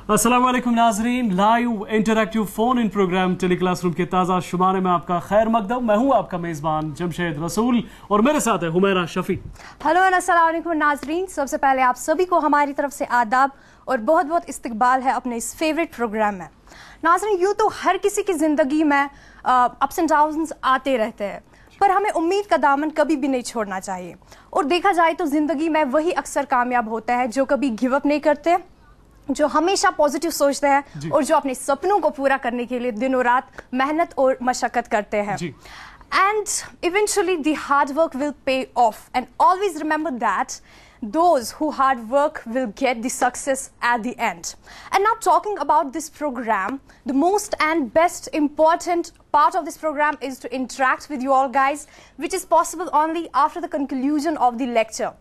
अस्सलाम वालेकुम नाजरीन, live interactive phone in programme tele classroom के ताज़ा शुमारे में आपका खैर मकदम। मैं हूँ आपका मेज़बान जमशेद रसूल और मेरे साथ है हुमैरा शफी। हेलो एंड अस्सलाम वालेकुम नाजरीन, सबसे पहले आप सभी को हमारी तरफ से आदाब और बहुत बहुत इस्तकबाल है अपने इस फेवरेट प्रोग्राम में। नाजरीन, यूँ तो हर किसी की ज़िंदगी में अप्स एंड डाउन्स आते रहते हैं, पर हमें उम्मीद का दामन कभी भी नहीं छोड़ना चाहिए। और देखा जाए तो ज़िंदगी में वही अक्सर कामयाब होते हैं जो कभी गिव अप नहीं करते, जो हमेशा पॉजिटिव सोचते हैं और जो अपने सपनों को पूरा करने के लिए दिनों रात मेहनत और मशक्कत करते हैं। And eventually the hard work will pay off, and always remember that those who hard work will get the success at the end. And now talking about this program, the most and best important part of this program is to interact with you all guys, which is possible only after the conclusion of the lecture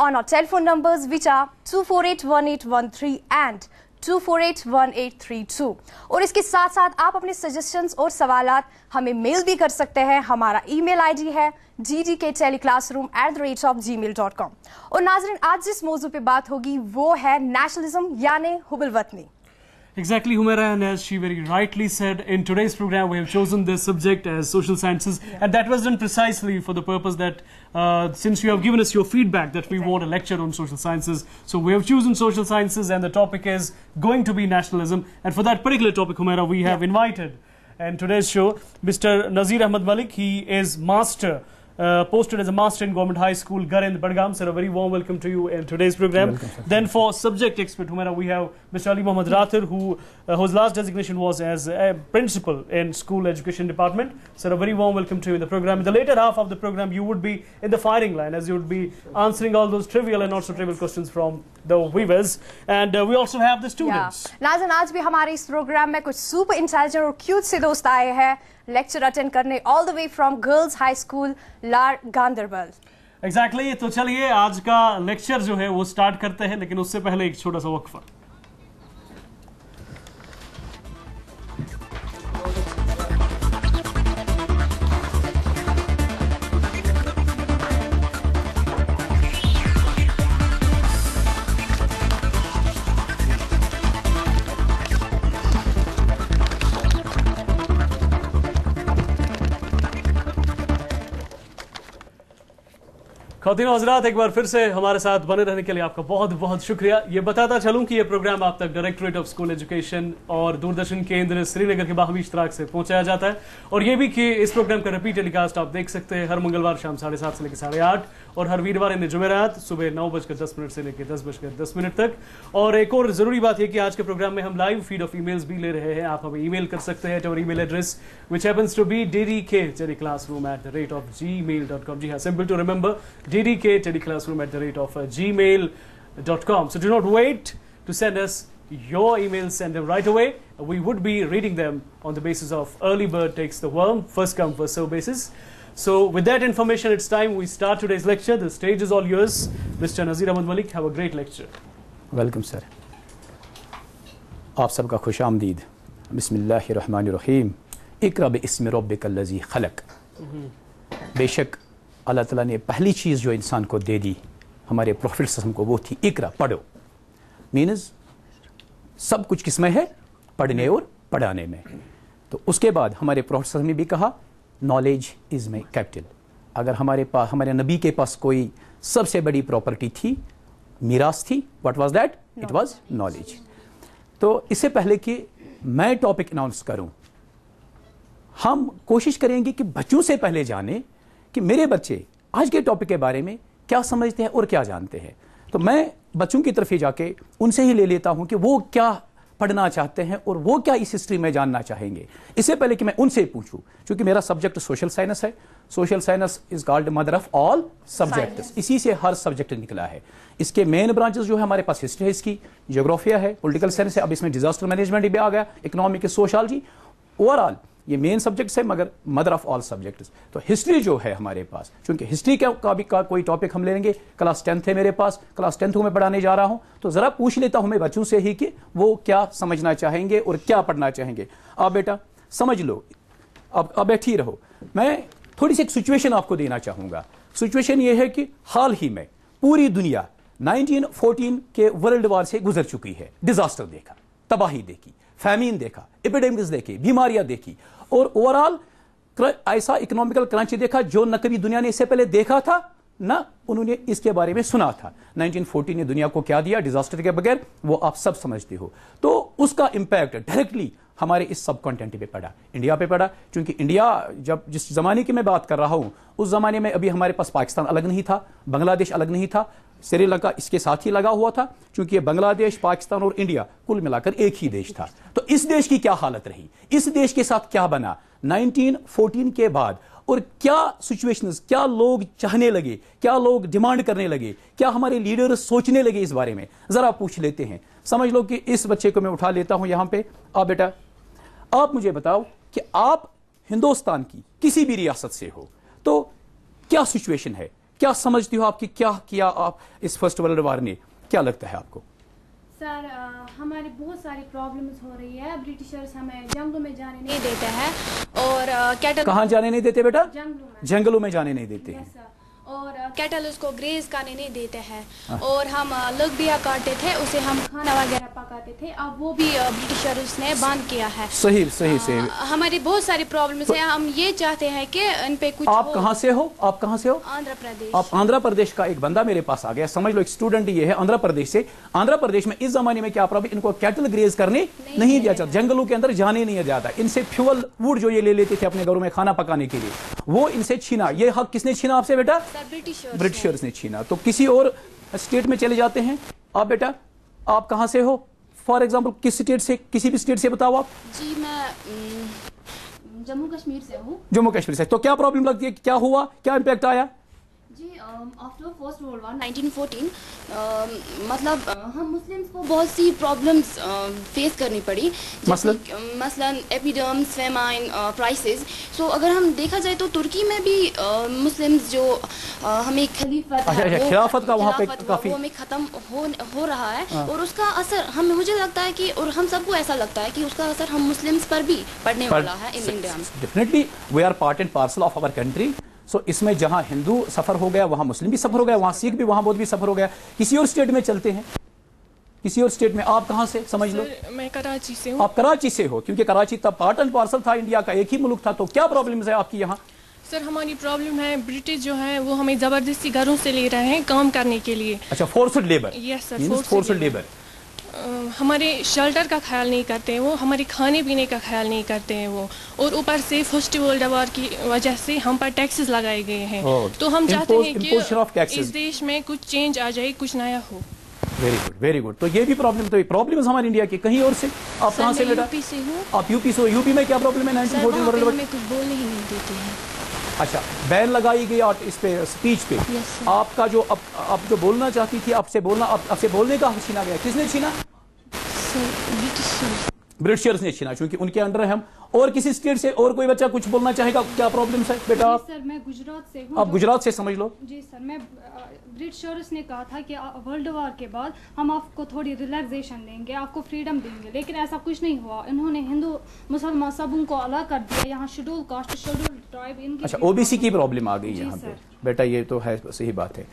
on our telephone numbers, which are 2481813 and 2481832। और इसके साथ साथ आप अपने suggestions और सवालात हमें mail भी कर सकते हैं। हमारा ईमेल आईडी है ggkteleclassroom@gmail.com। और नाज़रीन, आज जिस मौजू पे बात होगी वो है नेशनलिज्म यानी हुब्बुल वतनी। Exactly, Humaira, and as she very rightly said, in today's program we have chosen this subject as social sciences, and that was done precisely for the purpose that since you have given us your feedback that we want a lecture on social sciences, so we have chosen social sciences and the topic is going to be nationalism. And for that particular topic, Humaira, we have invited in today's show Mr. Nazir Ahmed Malik. He is posted as a master in Government High School, Garind, Badgam. Sir, a very warm welcome to you in today's program. Welcome, then for subject expert, Humaira, we have Mr. Ali Mohammad Rathir, whose last designation was as a principal in School Education Department. Sir, a very warm welcome to you in the program. In the later half of the program, you would be in the firing line as you would be answering all those trivial and not so trivial questions from the viewers. And we also have the students. नाज़रीन, आज भी हमारे इस programme में कुछ super intelligent और cute से दोस्त आए हैं लेक्चर अटेंड करने all the way from girls high school लार गांधरबल। एग्जैक्टली, तो चलिए आज का लेक्चर जो है वो स्टार्ट करते हैं, लेकिन उससे पहले एक छोटा सा वक्फा। ख़वातीन और हज़रात, एक बार फिर से हमारे साथ बने रहने के लिए आपका बहुत बहुत शुक्रिया। ये बताता चलूं कि ये प्रोग्राम आप तक डायरेक्टरेट ऑफ स्कूल एजुकेशन और दूरदर्शन केंद्र श्रीनगर के बाहमी इश्तराक से पहुंचाया जाता है, और ये भी कि इस प्रोग्राम का रिपीट टेलीकास्ट आप देख सकते हैं हर मंगलवार शाम 7:30 से लेकर 8:30 और हर वीरवार इन जुमेरात सुबह 9:10 से लेकर 10:10 तक। और एक और ज़रूरी बात है कि आज के प्रोग्राम में हम लाइव फीड ऑफ ईमेल्स भी ले रहे हैं। आप हमें ईमेल कर सकते हैं और email address which happens to be ddk@gmail.com। जी हाँ, simple to remember, ddk@gmail.com. So do not wait to send us your emails, send them right away. We would be reading them on the basis of early bird takes the worm, first come first serve basis. So with that information, it's time we start today's lecture. The stage is all yours. Mr. Nazir Ahmed Malik, have a great lecture. Welcome sir. आप सबका खुश आमदीद। बिस्मिल्लाहिर्रहमानिर्रहीम। इक़रा बिस्मि रब्बिकल लज़ी खलक़। बेशक अल्लाह ताला ने पहली चीज़ जो इंसान को दे दी हमारे प्रॉफिट सिस्टम को, वो थी इकरा, पढ़ो। मीन्स सब कुछ किसमें है? पढ़ने और पढ़ाने में। तो उसके बाद हमारे प्रॉफिट सिस्टम ने भी कहा नॉलेज इज़ माई कैपिटल। अगर हमारे नबी के पास कोई सबसे बड़ी प्रॉपर्टी थी, मीरास थी, what was that? It was knowledge. तो इससे पहले कि मैं टॉपिक अनाउंस करूं, हम कोशिश करेंगे कि बच्चों से पहले जाने कि मेरे बच्चे आज के टॉपिक के बारे में क्या समझते हैं और क्या जानते हैं। तो मैं बच्चों की तरफ ही जाके उनसे ही ले लेता हूं कि वो क्या पढ़ना चाहते हैं और वो क्या इस हिस्ट्री में जानना चाहेंगे। इससे पहले कि मैं उनसे पूछूं, क्योंकि मेरा सब्जेक्ट सोशल साइंस है, social science is called mother of all subjects, इसी से हर सब्जेक्ट निकला है। इसके मेन ब्रांचेस जो है हमारे पास हिस्ट्री है, इसकी जियोग्राफिया है, पॉलिटिकल साइंस है, अब इसमें डिजास्टर मैनेजमेंट भी आ गया, इकोनॉमिक, सोशियोलॉजी, ओवरऑल ये मेन सब्जेक्ट्स है, मगर मदर ऑफ ऑल सब्जेक्ट्स। तो हिस्ट्री जो है हमारे पास, क्योंकि हिस्ट्री का कोई टॉपिक हम लेंगे, क्लास 10th है मेरे पास, क्लास 10th को मैं पढ़ाने जा रहा हूं, तो जरा पूछ लेता हूं मैं बच्चों से ही कि वो क्या समझना चाहेंगे और क्या पढ़ना चाहेंगे। आप बेटा समझ लो, अब बैठी रहो। मैं थोड़ी सी एक सिचुएशन आपको देना चाहूंगा। सिचुएशन ये है कि हाल ही में पूरी दुनिया 1914 के वर्ल्ड वार से गुजर चुकी है, डिजास्टर देखा, तबाही देखी, फैमिन देखा, एपिडेमिक्स देखे, बीमारियां देखी और ओवरऑल ऐसा इकोनॉमिकल क्रंच देखा जो न कभी दुनिया ने इससे पहले देखा था ना उन्होंने इसके बारे में सुना था। 1914 ने दुनिया को क्या दिया डिजास्टर के बगैर, वो आप सब समझते हो। तो उसका इंपैक्ट डायरेक्टली हमारे इस सब कॉन्टिनेंट पे पड़ा, इंडिया पे पड़ा, क्योंकि इंडिया जब जिस जमाने की मैं बात कर रहा हूं उस जमाने में अभी हमारे पास पाकिस्तान अलग नहीं था, बांग्लादेश अलग नहीं था, श्रीलंका इसके साथ ही लगा हुआ था, क्योंकि ये बांग्लादेश, पाकिस्तान और इंडिया कुल मिलाकर एक ही देश था। तो इस देश की क्या हालत रही, इस देश के साथ क्या बना 1914 के बाद, और क्या सिचुएशंस, क्या लोग चाहने लगे, क्या लोग डिमांड करने लगे, क्या हमारे लीडर्स सोचने लगे इस बारे में, जरा पूछ लेते हैं। समझ लो कि इस बच्चे को मैं उठा लेता हूं यहां पे। आप बेटा, आप मुझे बताओ कि आप हिंदुस्तान की किसी भी रियासत से हो तो क्या सिचुएशन है, क्या समझती हो आपकी, क्या किया आप इस फर्स्ट वर्ल्ड वॉर ने, क्या लगता है आपको? सर हमारी बहुत सारी प्रॉब्लम्स हो रही है। ब्रिटिशर्स हमें जंगलों में जाने नहीं देते हैं और कैटल कहाँ जाने नहीं देते बेटा? जंगलों में। जंगलों में जाने नहीं देते हैं। Yes sir. और कैटल उसको ग्रेज करने नहीं देते हैं और हम लकड़ियाँ काटते थे, उसे हम खाना वगैरह पकाते थे, अब वो भी ब्रिटिशर्स ने बंद किया है। सही सही सही। हमारी बहुत सारी प्रॉब्लम्स हैं, हम ये चाहते हैं कि इन पे कुछ आप कहाँ से हो? आप कहाँ से हो? आंध्र प्रदेश। आप आंध्र प्रदेश का एक बंदा मेरे पास आ गया, समझ लो एक स्टूडेंट ये है आंध्र प्रदेश से। आंध्र प्रदेश में इस जमाने में क्या प्रॉब्लम, इनको कैटल ग्रेज करने नहीं दिया जाता, जंगलों के अंदर जाने नहीं जाता। इनसे फ्यूल वुड जो ये ले लेते थे अपने घरों में खाना पकाने के लिए, वो इनसे छीना। ये हक किसने छीना आपसे बेटा? ब्रिटिशर्स ने छीना। तो किसी और स्टेट में चले जाते हैं। आप बेटा, आप कहां से हो फॉर एग्जांपल, किस स्टेट से, किसी भी स्टेट से बताओ आप। जी मैं जम्मू कश्मीर से हूँ। जम्मू कश्मीर से। तो क्या प्रॉब्लम लगती है, क्या हुआ, क्या इंपैक्ट आया? जी आफ्टर फर्स्ट वर्ल्ड वॉर 1914 मतलब हम मुस्लिम्स को बहुत सी प्रॉब्लम्स फेस करनी पड़ी, मसलन एपिडेमिक्स, फेमाइन, प्राइसेस। सो अगर हम देखा जाए तो तुर्की में भी मुस्लिम्स जो हमें खिलाफत का वहाँ पे काफी वो हमें खत्म हो रहा है और उसका असर हमें, मुझे लगता है कि, और हम सबको ऐसा लगता है कि उसका असर हम मुस्लिम्स पर भी पड़ने वाला है इन इंडिया में। Definitely we are part and parcel of our country. So इसमें जहां हिंदू सफर हो गया वहां मुस्लिम भी सफर हो गया, वहां सिख भी, वहां बौद्ध भी सफर हो गया। किसी और स्टेट में चलते हैं, किसी और स्टेट में। आप कहां से, समझ लो? मैं कराची से हूँ। आप कराची से हो, क्योंकि कराची तब पार्ट एंड पार्सल था, इंडिया का एक ही मुल्क था। तो क्या प्रॉब्लम्स है आपकी यहाँ? सर हमारी प्रॉब्लम है, ब्रिटिश जो है वो हमें जबरदस्ती घरों से ले रहे हैं काम करने के लिए। अच्छा, forced labour. Yes sir, forced labour. हमारे शेल्टर का ख्याल नहीं करते हैं वो, हमारे खाने पीने का ख्याल नहीं करते हैं वो, और ऊपर से फर्स्ट वर्ल्ड वॉर की वजह से हम पर टैक्सेस लगाए गए हैं। तो हम चाहते हैं कि इस देश में कुछ चेंज आ जाए, कुछ नया हो। Very good, very good. तो ये भी प्रॉब्लम, तो ये प्रॉब्लम हमारे इंडिया की। कहीं और से आप कहाँ से बेटा? यूपी से हूँ। आप यूपी से हो। यूपी में क्या प्रॉब्लम है? 1914 वर्ल्ड वॉर में कुछ बोलने ही नहीं देते हैं। अच्छा, बैन लगाई गई इस पे, स्पीच पे। आपका जो आप जो बोलना चाहती थी, आपसे बोलने का हक छीना गया। किसने छीना? ब्रिटिशर्स ने छीना, क्योंकि उनके अंडर हम। और किसी स्टेट से और कोई बच्चा कुछ बोलना चाहेगा? क्या प्रॉब्लम है बेटा? आप सर मैं गुजरात से हूँ। आप गुजरात से, समझ लो। जी सर, मैं ब्रिटिशर्स ने कहा था कि वर्ल्ड वॉर के बाद हम आपको थोड़ी रिलैक्सेशन देंगे, आपको फ्रीडम देंगे, लेकिन ऐसा कुछ नहीं हुआ। इन्होंने हिंदू मुसलमान सबों को अलग कर दिया। यहाँ शेड्यूल कास्ट, शेड्यूल ट्राइब, इनकी अच्छा, ओबीसी की प्रॉब्लम आ गई यहाँ पे बेटा। ये तो है, सही बात है।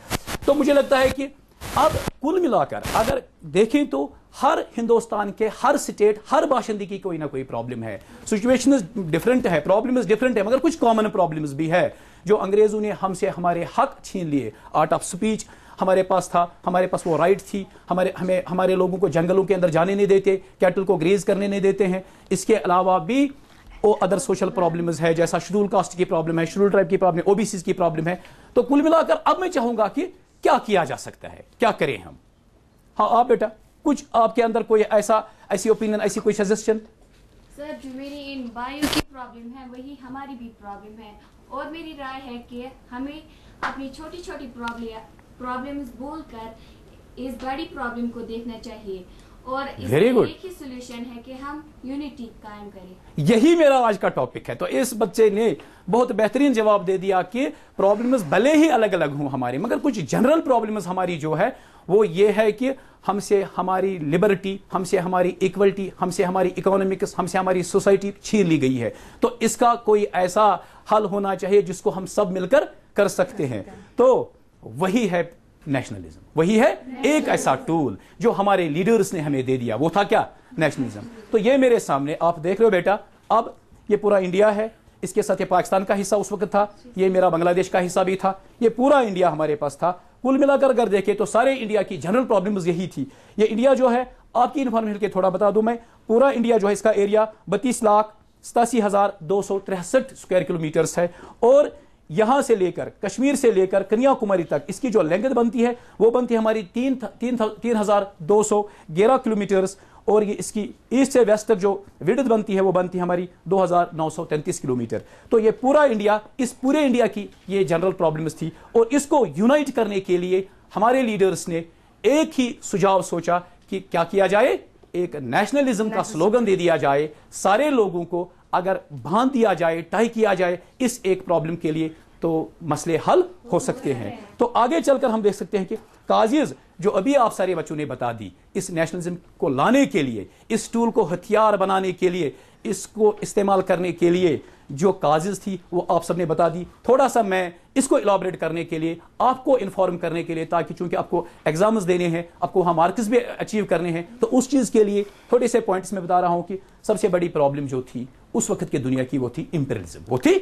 तो मुझे लगता है कि अब कुल मिलाकर अगर देखें तो हर हिंदुस्तान के हर स्टेट, हर बाशिंदे की कोई ना कोई प्रॉब्लम है। सिचुएशन डिफरेंट है, प्रॉब्लम्स डिफरेंट है, मगर कुछ कॉमन प्रॉब्लम्स भी है जो अंग्रेजों ने हमसे हमारे हक छीन लिए। आर्ट ऑफ स्पीच हमारे पास था, हमारे पास वो राइट थी। हमारे लोगों को जंगलों के अंदर जाने नहीं देते, कैटल को ग्रेज करने नहीं देते हैं। इसके अलावा भी वो अदर सोशल प्रॉब्लम्स है, जैसा शेड्यूल कास्ट की प्रॉब्लम है, शेड्यूल ट्राइब की प्रॉब्लम है, ओबीसी की प्रॉब्लम है। तो कुल मिलाकर अब मैं चाहूंगा कि क्या किया जा सकता है, क्या करें हम? हाँ आप बेटा, कुछ आपके अंदर कोई ऐसी ओपिनियन, ऐसी कोई सजेशन? सर जो मेरी इन भाइयों की प्रॉब्लम है वही हमारी भी प्रॉब्लम है, और मेरी राय है कि हमें अपनी छोटी छोटी प्रॉब्लम्स बोलकर इस बड़ी प्रॉब्लम को देखना चाहिए, और इसका एक ही सोल्यूशन है कि हम यूनिटी कायम करें। यही मेरा आज का टॉपिक है। तो इस बच्चे ने बहुत बेहतरीन जवाब दे दिया कि प्रॉब्लम्स भले ही अलग अलग हों हमारी, मगर कुछ जनरल प्रॉब्लम्स हमारी जो है वो ये है कि हमसे हमारी लिबर्टी, हमसे हमारी इक्वलिटी, हमसे हमारी इकोनॉमिक्स, हमसे हमारी सोसाइटी छीन ली गई है। तो इसका कोई ऐसा हल होना चाहिए जिसको हम सब मिलकर कर सकते हैं। तो वही है نیشنلزم. وہی ہے ایک ایسا ٹول جو ہمارے لیڈرز نے ہمیں دے دیا, وہ تھا کیا؟ نیشنلزم. تو یہ میرے سامنے آپ دیکھ رہے ہو بیٹا, اب یہ پورا انڈیا ہے, اس کے ساتھ یہ پاکستان کا حصہ اس وقت تھا, یہ میرا بنگلہ دیش کا حصہ بھی تھا, یہ پورا انڈیا ہمارے پاس تھا. کل ملا کر اگر دیکھیں تو سارے انڈیا کی جنرل پرابلمز یہی تھی. یہ انڈیا جو ہے, آپ کی انفارمیشن کے تھوڑا بتا دوں میں, پورا انڈیا جو ہے اس کا ایریا 32,87,263 اسکوائر کلومیٹرز ہے, اور یہاں سے لے کر کشمیر سے لے کر کنیا کماری تک اس کی جو لینگتھ بنتی ہے وہ بنتی ہے ہماری 3,211 کلومیٹرز, اور یہ اس کی ایسٹ سے ویسٹ تک جو وڈتھ بنتی ہے وہ بنتی ہے ہماری 2,933 کلومیٹر. تو یہ پورا انڈیا, اس پورے انڈیا کی یہ جنرل پرابلمز تھی, اور اس کو یونائٹ کرنے کے لیے ہمارے لیڈرز نے ایک ہی سجھاؤ سوچا کہ کیا کیا جائے, ایک نیشنلزم کا سلوگن دے دیا جائے, سارے لوگوں کو اگر باندھ دیا جائے, ٹائی کیا جائے اس ایک پرابلم کے لیے تو مسئلے حل ہو سکتے ہیں. تو آگے چل کر ہم دیکھ سکتے ہیں کہ کازز جو ابھی آپ سارے بچوں نے بتا دی, اس نیشنلزم کو لانے کے لیے, اس ٹول کو ہتھیار بنانے کے لیے, اس کو استعمال کرنے کے لیے جو کازز تھی وہ آپ سب نے بتا دی. تھوڑا سا میں اس کو الابریٹ کرنے کے لیے, آپ کو انفارم کرنے کے لیے, تاکہ چونکہ آپ کو ایگزامز دینے ہیں, آپ کو وہاں مارکس بھی اچیو کرنے ہیں, تو اس چیز کے لیے تھوڑے سے پوائنٹس میں بتا رہا ہوں کہ سب سے بڑی پرابلم جو تھی اس وقت کی دنیا کی وہ تھی امپیریلزم. وہ تھی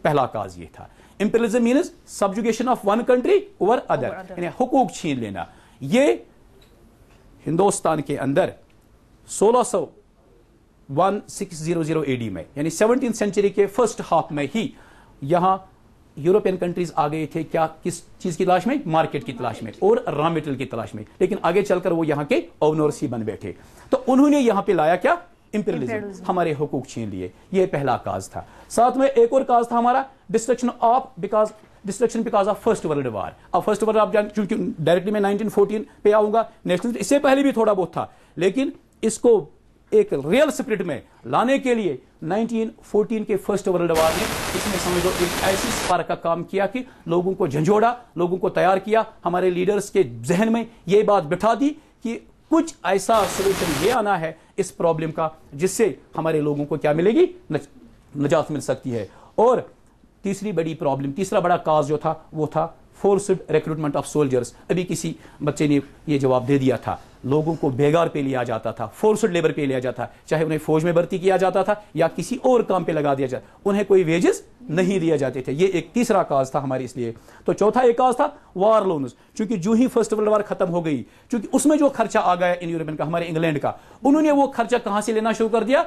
پہلا کاز یہ تھا. Imperialism means subjugation of one country over other, یعنی حقوق چھین لینا. یہ ہندوستان کے اندر 1600 AD میں, یعنی 17th سینچری کے فرسٹ ہاف میں ہی یہاں یورپین کنٹریز آ گئے تھے. کیا, کس چیز کی تلاش میں؟ مارکیٹ کی تلاش میں اور را مٹیریل کی تلاش میں. لیکن آگے چل کر وہ یہاں کے اونرز ہی بن بیٹھے, تو انہوں نے یہاں پہ لایا کیا؟ امپیریلزم, ہمارے حقوق چھین لیے. یہ پہلا کاز تھا. ساتھ میں ایک اور کاز تھا ہمارا destruction because of first world war. اب فرسٹ ورلڈ آپ جان, چونکہ ڈائریکٹلی میں 1914 پہ آؤں گا, نیشنل اس سے پہلے بھی تھوڑا بہت تھا, لیکن اس کو ایک ریئل اسپرٹ میں لانے کے لیے 1914 کے فرسٹ ورلڈ وار نے اس میں سمجھو ایک ایسی سپارک کا کام کیا کہ لوگوں کو جھنجھوڑا, لوگوں کو تیار کیا, ہمارے لیڈرز کے ذہن میں یہ بات بٹھا دی کہ کچھ ایسا سولوشن یہ آنا ہے اس پرابلم کا جس سے ہمارے لوگوں کو کیا ملے گی؟ نجات مل سکتی ہے. اور تیسری بڑی پرابلم, تیسرا بڑا کاز جو تھا وہ تھا فورسڈ ریکروٹمنٹ آف سولجرز. ابھی کسی بچے نے یہ جواب دے دیا تھا, لوگوں کو بیگار پہ لیا جاتا تھا, فورسڈ لیبر پہ لیا جاتا, چاہے انہیں فوج میں بھرتی کیا جاتا تھا یا کسی اور کام پہ لگا دیا جاتا, انہیں کوئی ویجز نہیں دیا جاتے تھے. یہ ایک تیسرا کاز تھا ہمارے. اس لیے تو چوتھا ایک کاز تھا وار لونز, چونکہ جو ہی فرسٹ ورلڈ وار ختم ہو گئی, چونکہ اس میں جو خرچہ آ گیا ان یورپین کا, ہمارے انگلینڈ کا, انہوں نے وہ خرچہ کہاں سے لینا شروع کر دیا؟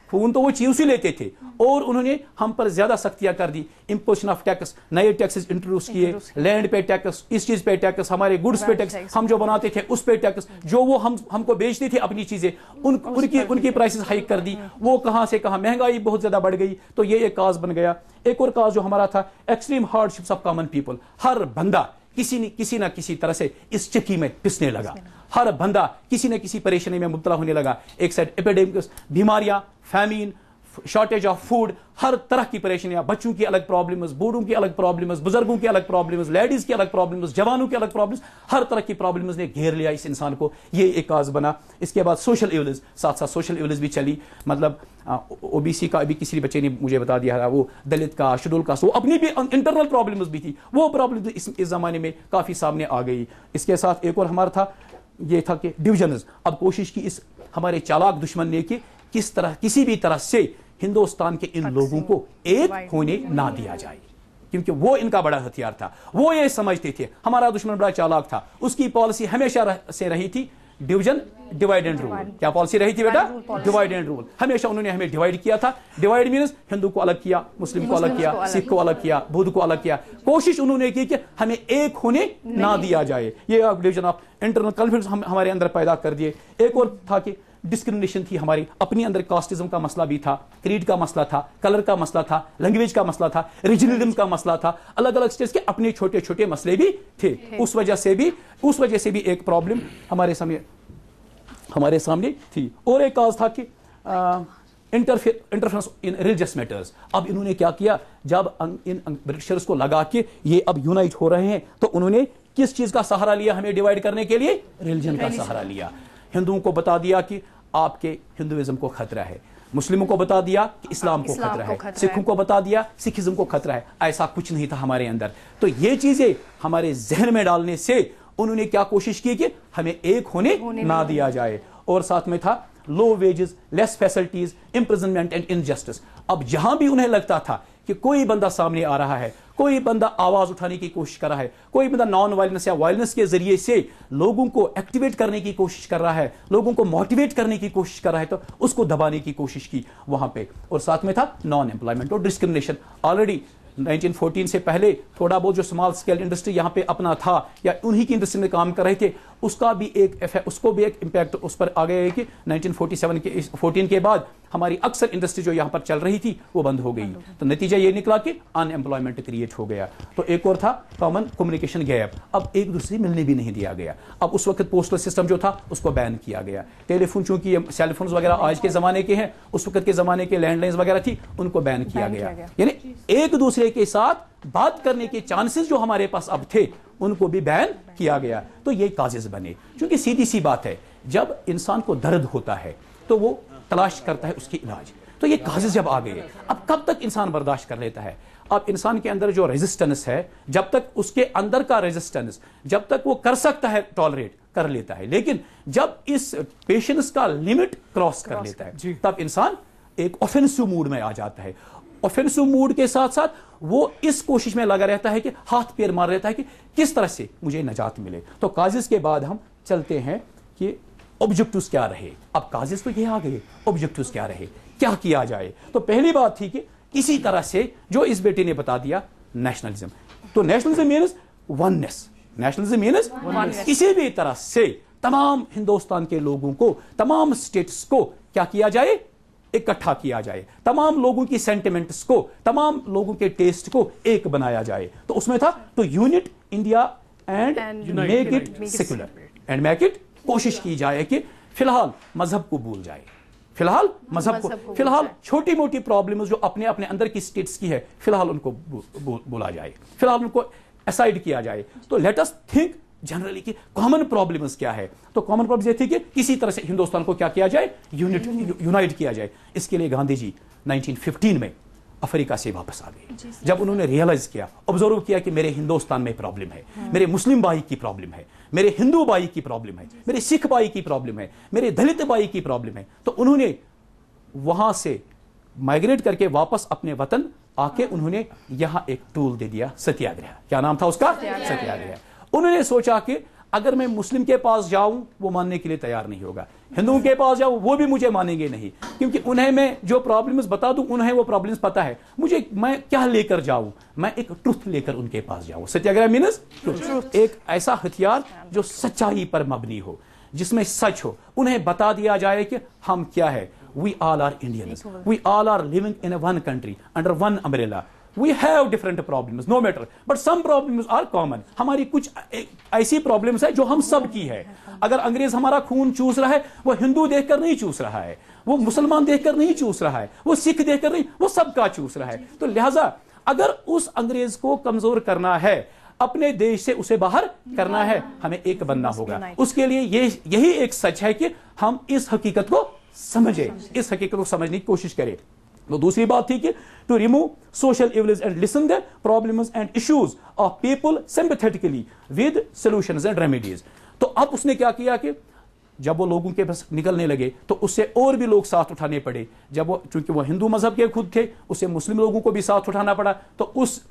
خون تو وہ چیزوں سے لیتے تھے, اور انہوں نے ہم پر زیادہ سختیاں کر دی. امپوزیشن آف ٹیکس, نئے ٹیکسز انٹروڈیوس کیے, لینڈ پہ ٹیکس, اس چیز پہ ٹیکس, ہمارے گڈس پہ ٹیکس, ہم جو بناتے تھے اس پہ ٹیکس, جو وہ ہم کو بیچتے تھے اپنی چیزیں ان کی پرائسز ہائیک کر دی. وہ کہاں سے کہاں, مہنگائی بہت زیادہ بڑھ گئی. تو یہ ایک کاز بن گیا. ایک اور کاز جو ہمارا تھا extreme hardships of common people. ہر بندہ کسی نہ کسی طرح سے اس چکی میں پسنے لگا, ہر بندہ کسی نہ کسی پریشانی میں مبتلا ہونے لگا. ایک سائڈ ایپیڈیمکس, بیماریاں, فیمین, شارٹیج آف فوڈ, ہر طرح کی پریشانیاں, بچوں کی الگ پرابلمز, بوڑھوں کی الگ پرابلمز, بزرگوں کی الگ پرابلمز, لیڈیز کی الگ پرابلمز, جوانوں کی الگ پرابلمز, ہر طرح کی پرابلمز نے گھیر لیا اس انسان کو. یہ ایک کاز بنا. اس کے بعد سوشل ایولز, ساتھ ساتھ سوشل ایولز بھی چلی. مطلب او بی سی کا ابھی کسی بچے نے مجھے بتا دیا تھا, وہ دلت کا, شیڈول کاسٹ, وہ اپنی بھی انٹرنل پرابلمز بھی تھی. وہ پرابلم اس زمانے میں کافی سامنے آ گئی. اس کے ساتھ ایک اور ہمارا تھا, یہ تھا کہ ڈویژنز. اب کوشش کی اس ہمارے چالاک دشمن نے کہ کس طرح کسی بھی طرح سے ہندوستان کے ان لوگوں کو ایک ہونے نہ دیا جائے, کیونکہ وہ ان کا بڑا ہتھیار تھا. وہ یہ سمجھتے تھے ہمارا دشمن بڑا چالاک تھا. اس کی پالیسی ہمیشہ سے رہی تھی ڈویژن, ڈیوائڈ اینڈ رول. کیا پالیسی رہی تھی بیٹا؟ Divide and role. ہمیشہ انہوں نے ہمیں ڈیوائڈ کیا تھا. ڈیوائڈ مینس ہندو کو الگ کیا, مسلم کو الگ کیا, سکھ کو الگ کیا, بدھ کو الگ کیا. کوشش انہوں نے کی کہ ہمیں ایک ہونے نہ دیا جائے. یہ ڈویژن آف انٹرنل کانفلکٹس ہمارے اندر پیدا کر دیے. ایک اور تھا کہ ڈسکریمنیشن تھی ہماری اپنی اندر, کاسٹزم کا مسئلہ بھی تھا, کریڈ کا مسئلہ تھا, کلر کا مسئلہ تھا, لینگویج کا مسئلہ تھا, ریجنلزم کا مسئلہ تھا, الگ الگ اسٹیٹس کے اپنے چھوٹے چھوٹے مسئلے بھی تھے. اس وجہ سے بھی ایک پرابلم ہمارے سامنے تھی. اور ایک کاز تھا کہ انٹرفیرنس ان ریلیجس میٹرز. اب انہوں نے کیا کیا, جب ان برٹشرز کو لگا کہ یہ اب یونائٹ ہو رہے ہیں, تو انہوں نے کس چیز کا سہارا لیا ہمیں ڈیوائڈ کرنے کے لیے؟ ریلیجن کا سہارا لیا. ہندوؤں کو بتا دیا کہ آپ کے ہندوازم کو خطرہ ہے. मुस्लिमों को बता दिया कि इस्लाम को खतरा है, सिखों को बता दिया सिखिज्म को खतरा है। ऐसा कुछ नहीं था हमारे अंदर। तो ये चीजें हमारे जहन में डालने से उन्होंने क्या कोशिश की कि हमें एक होने ना दिया जाए। और साथ में था low wages, less facilities, imprisonment and injustice. अब जहां भी उन्हें लगता था कि कोई बंदा सामने आ रहा है, कोई बंदा आवाज उठाने की कोशिश कर रहा है, कोई बंदा नॉन वायलेंस या वायलेंस के जरिए से लोगों को एक्टिवेट करने की कोशिश कर रहा है, लोगों को मोटिवेट करने की कोशिश कर रहा है, तो उसको दबाने की कोशिश की वहां पे। और साथ में था नॉन एम्प्लॉयमेंट और डिस्क्रिमिनेशन। ऑलरेडी 1914 से पहले थोड़ा बहुत जो स्मॉल स्केल इंडस्ट्री यहाँ पे अपना था या उन्हीं की इंडस्ट्री में काम कर रहे थे, उसको भी एक इम्पैक्ट उस पर आ गया है कि 1914 के बाद हमारी अक्सर इंडस्ट्री जो यहाँ पर चल रही थी वो बंद हो गई। तो नतीजा ये निकला कि अनएम्प्लॉयमेंट क्रिएट हो गया। तो एक और था कॉमन कम्युनिकेशन गैप, अब एक दूसरे मिलने भी नहीं दिया गया। अब उस वक्त पोस्टल सिस्टम जो था उसको बैन किया गया। टेलीफोन चूंकि सेल फोन वगैरह आज के जमाने के हैं, उस वक्त के जमाने के लैंडलाइंस वगैरह थी, उनको बैन किया गया। यानी एक दूसरे के साथ बात करने के चांसेस जो हमारे पास अब थे उनको भी बैन किया गया। तो ये काजेज बने। क्योंकि सीधी सी बात है, जब इंसान को दर्द होता है तो वो तलाश करता है उसकी इलाज। तो ये काजेज जब आ गए, अब कब तक इंसान बर्दाश्त कर लेता है? अब इंसान के अंदर जो रेजिस्टेंस है, जब तक उसके अंदर का रेजिस्टेंस, जब तक वो कर सकता है टॉलरेट कर लेता है, लेकिन जब इस पेशेंस का लिमिट क्रॉस कर लेता है तब इंसान एक ऑफेंसिव मूड में आ जाता है। ऑफेंसिव मूड के साथ साथ वो इस कोशिश में लगा रहता है कि हाथ पैर मार रहता है कि किस तरह से मुझे नजात मिले। तो काजिज के बाद हम चलते हैं कि ऑब्जेक्टिव्स क्या रहे। अब काजिज तो ये आ गए, ऑब्जेक्टिव्स क्या रहे, क्या किया जाए। तो पहली बात थी कि किसी तरह से जो इस बेटे ने बता दिया नेशनलिज्म। तो nationalism means oneness, nationalism means किसी भी तरह से तमाम हिंदुस्तान के लोगों को, तमाम स्टेट्स को क्या किया जाए, इकट्ठा किया जाए, तमाम लोगों की सेंटिमेंट्स को, तमाम लोगों के टेस्ट को एक बनाया जाए। तो उसमें था to unite India and make it secular and make it, कोशिश की जाए कि फिलहाल मजहब को भूल जाए, फिलहाल मजहब को, फिलहाल छोटी मोटी प्रॉब्लम्स जो अपने अपने अंदर की स्टेट्स की है फिलहाल उनको बोला जाए, फिलहाल उनको असाइड किया जाए। तो लेट अस थिंक जनरली कि कॉमन प्रॉब्लम्स क्या है। तो कॉमन प्रॉब्लम ये थी कि किसी तरह से हिंदुस्तान को क्या किया जाए, यूनाइट किया जाए। इसके लिए गांधी जी 1915 में अफ्रीका से वापस आ गए। जब उन्होंने रियलाइज किया, ऑब्जर्व किया कि मेरे हिंदुस्तान में प्रॉब्लम है, मेरे मुस्लिम भाई की प्रॉब्लम है, मेरे हिंदू भाई की प्रॉब्लम है, मेरे सिख भाई की प्रॉब्लम है, मेरे दलित भाई की प्रॉब्लम है, तो उन्होंने वहां से माइग्रेट करके वापस अपने वतन आके उन्होंने यहां एक टूल दे दिया, सत्याग्रह। क्या नाम था उसका? सत्याग्रह। उन्होंने सोचा कि अगर मैं मुस्लिम के पास जाऊं वो मानने के लिए तैयार नहीं होगा, हिंदुओं के पास जाऊं वो भी मुझे मानेंगे नहीं, क्योंकि उन्हें मैं जो प्रॉब्लम्स बता दूं उन्हें वो प्रॉब्लम्स पता है, मुझे मैं क्या लेकर जाऊं, मैं एक ट्रुथ लेकर उनके पास जाऊं। सत्याग्रह मीन्स ट्रुथ, एक ऐसा हथियार जो सच्चाई पर मबनी हो, जिसमें सच हो। उन्हें बता दिया जाए कि हम क्या है, we all are Indians, we all are living in a one country under one umbrella, We have different problems, no matter, but some problems are common. हमारी कुछ ऐसी प्रॉब्लम्स है जो हम सब की है। अगर अंग्रेज हमारा खून चूस रहा है, वो हिंदू देखकर नहीं चूस रहा है, वो मुसलमान देखकर नहीं चूस रहा है, वो सिख देखकर नहीं, वो सबका चूस रहा है। तो लिहाजा अगर उस अंग्रेज को कमजोर करना है, अपने देश से उसे बाहर करना है, हमें एक बनना होगा। उसके लिए यही एक सच है कि हम इस हकीकत को समझे, इस हकीकत को समझने की कोशिश करें। तो दूसरी बात थी कि to remove social evils and listen the problems and issues of people sympathetically with solutions and remedies. तो अब उसने क्या किया कि जब वो लोगों के पास निकलने लगे तो उससे और भी लोग साथ उठाने पड़े। जब वो, चूंकि वो हिंदू मजहब के खुद थे, उससे मुस्लिम लोगों को भी साथ उठाना पड़ा। तो उस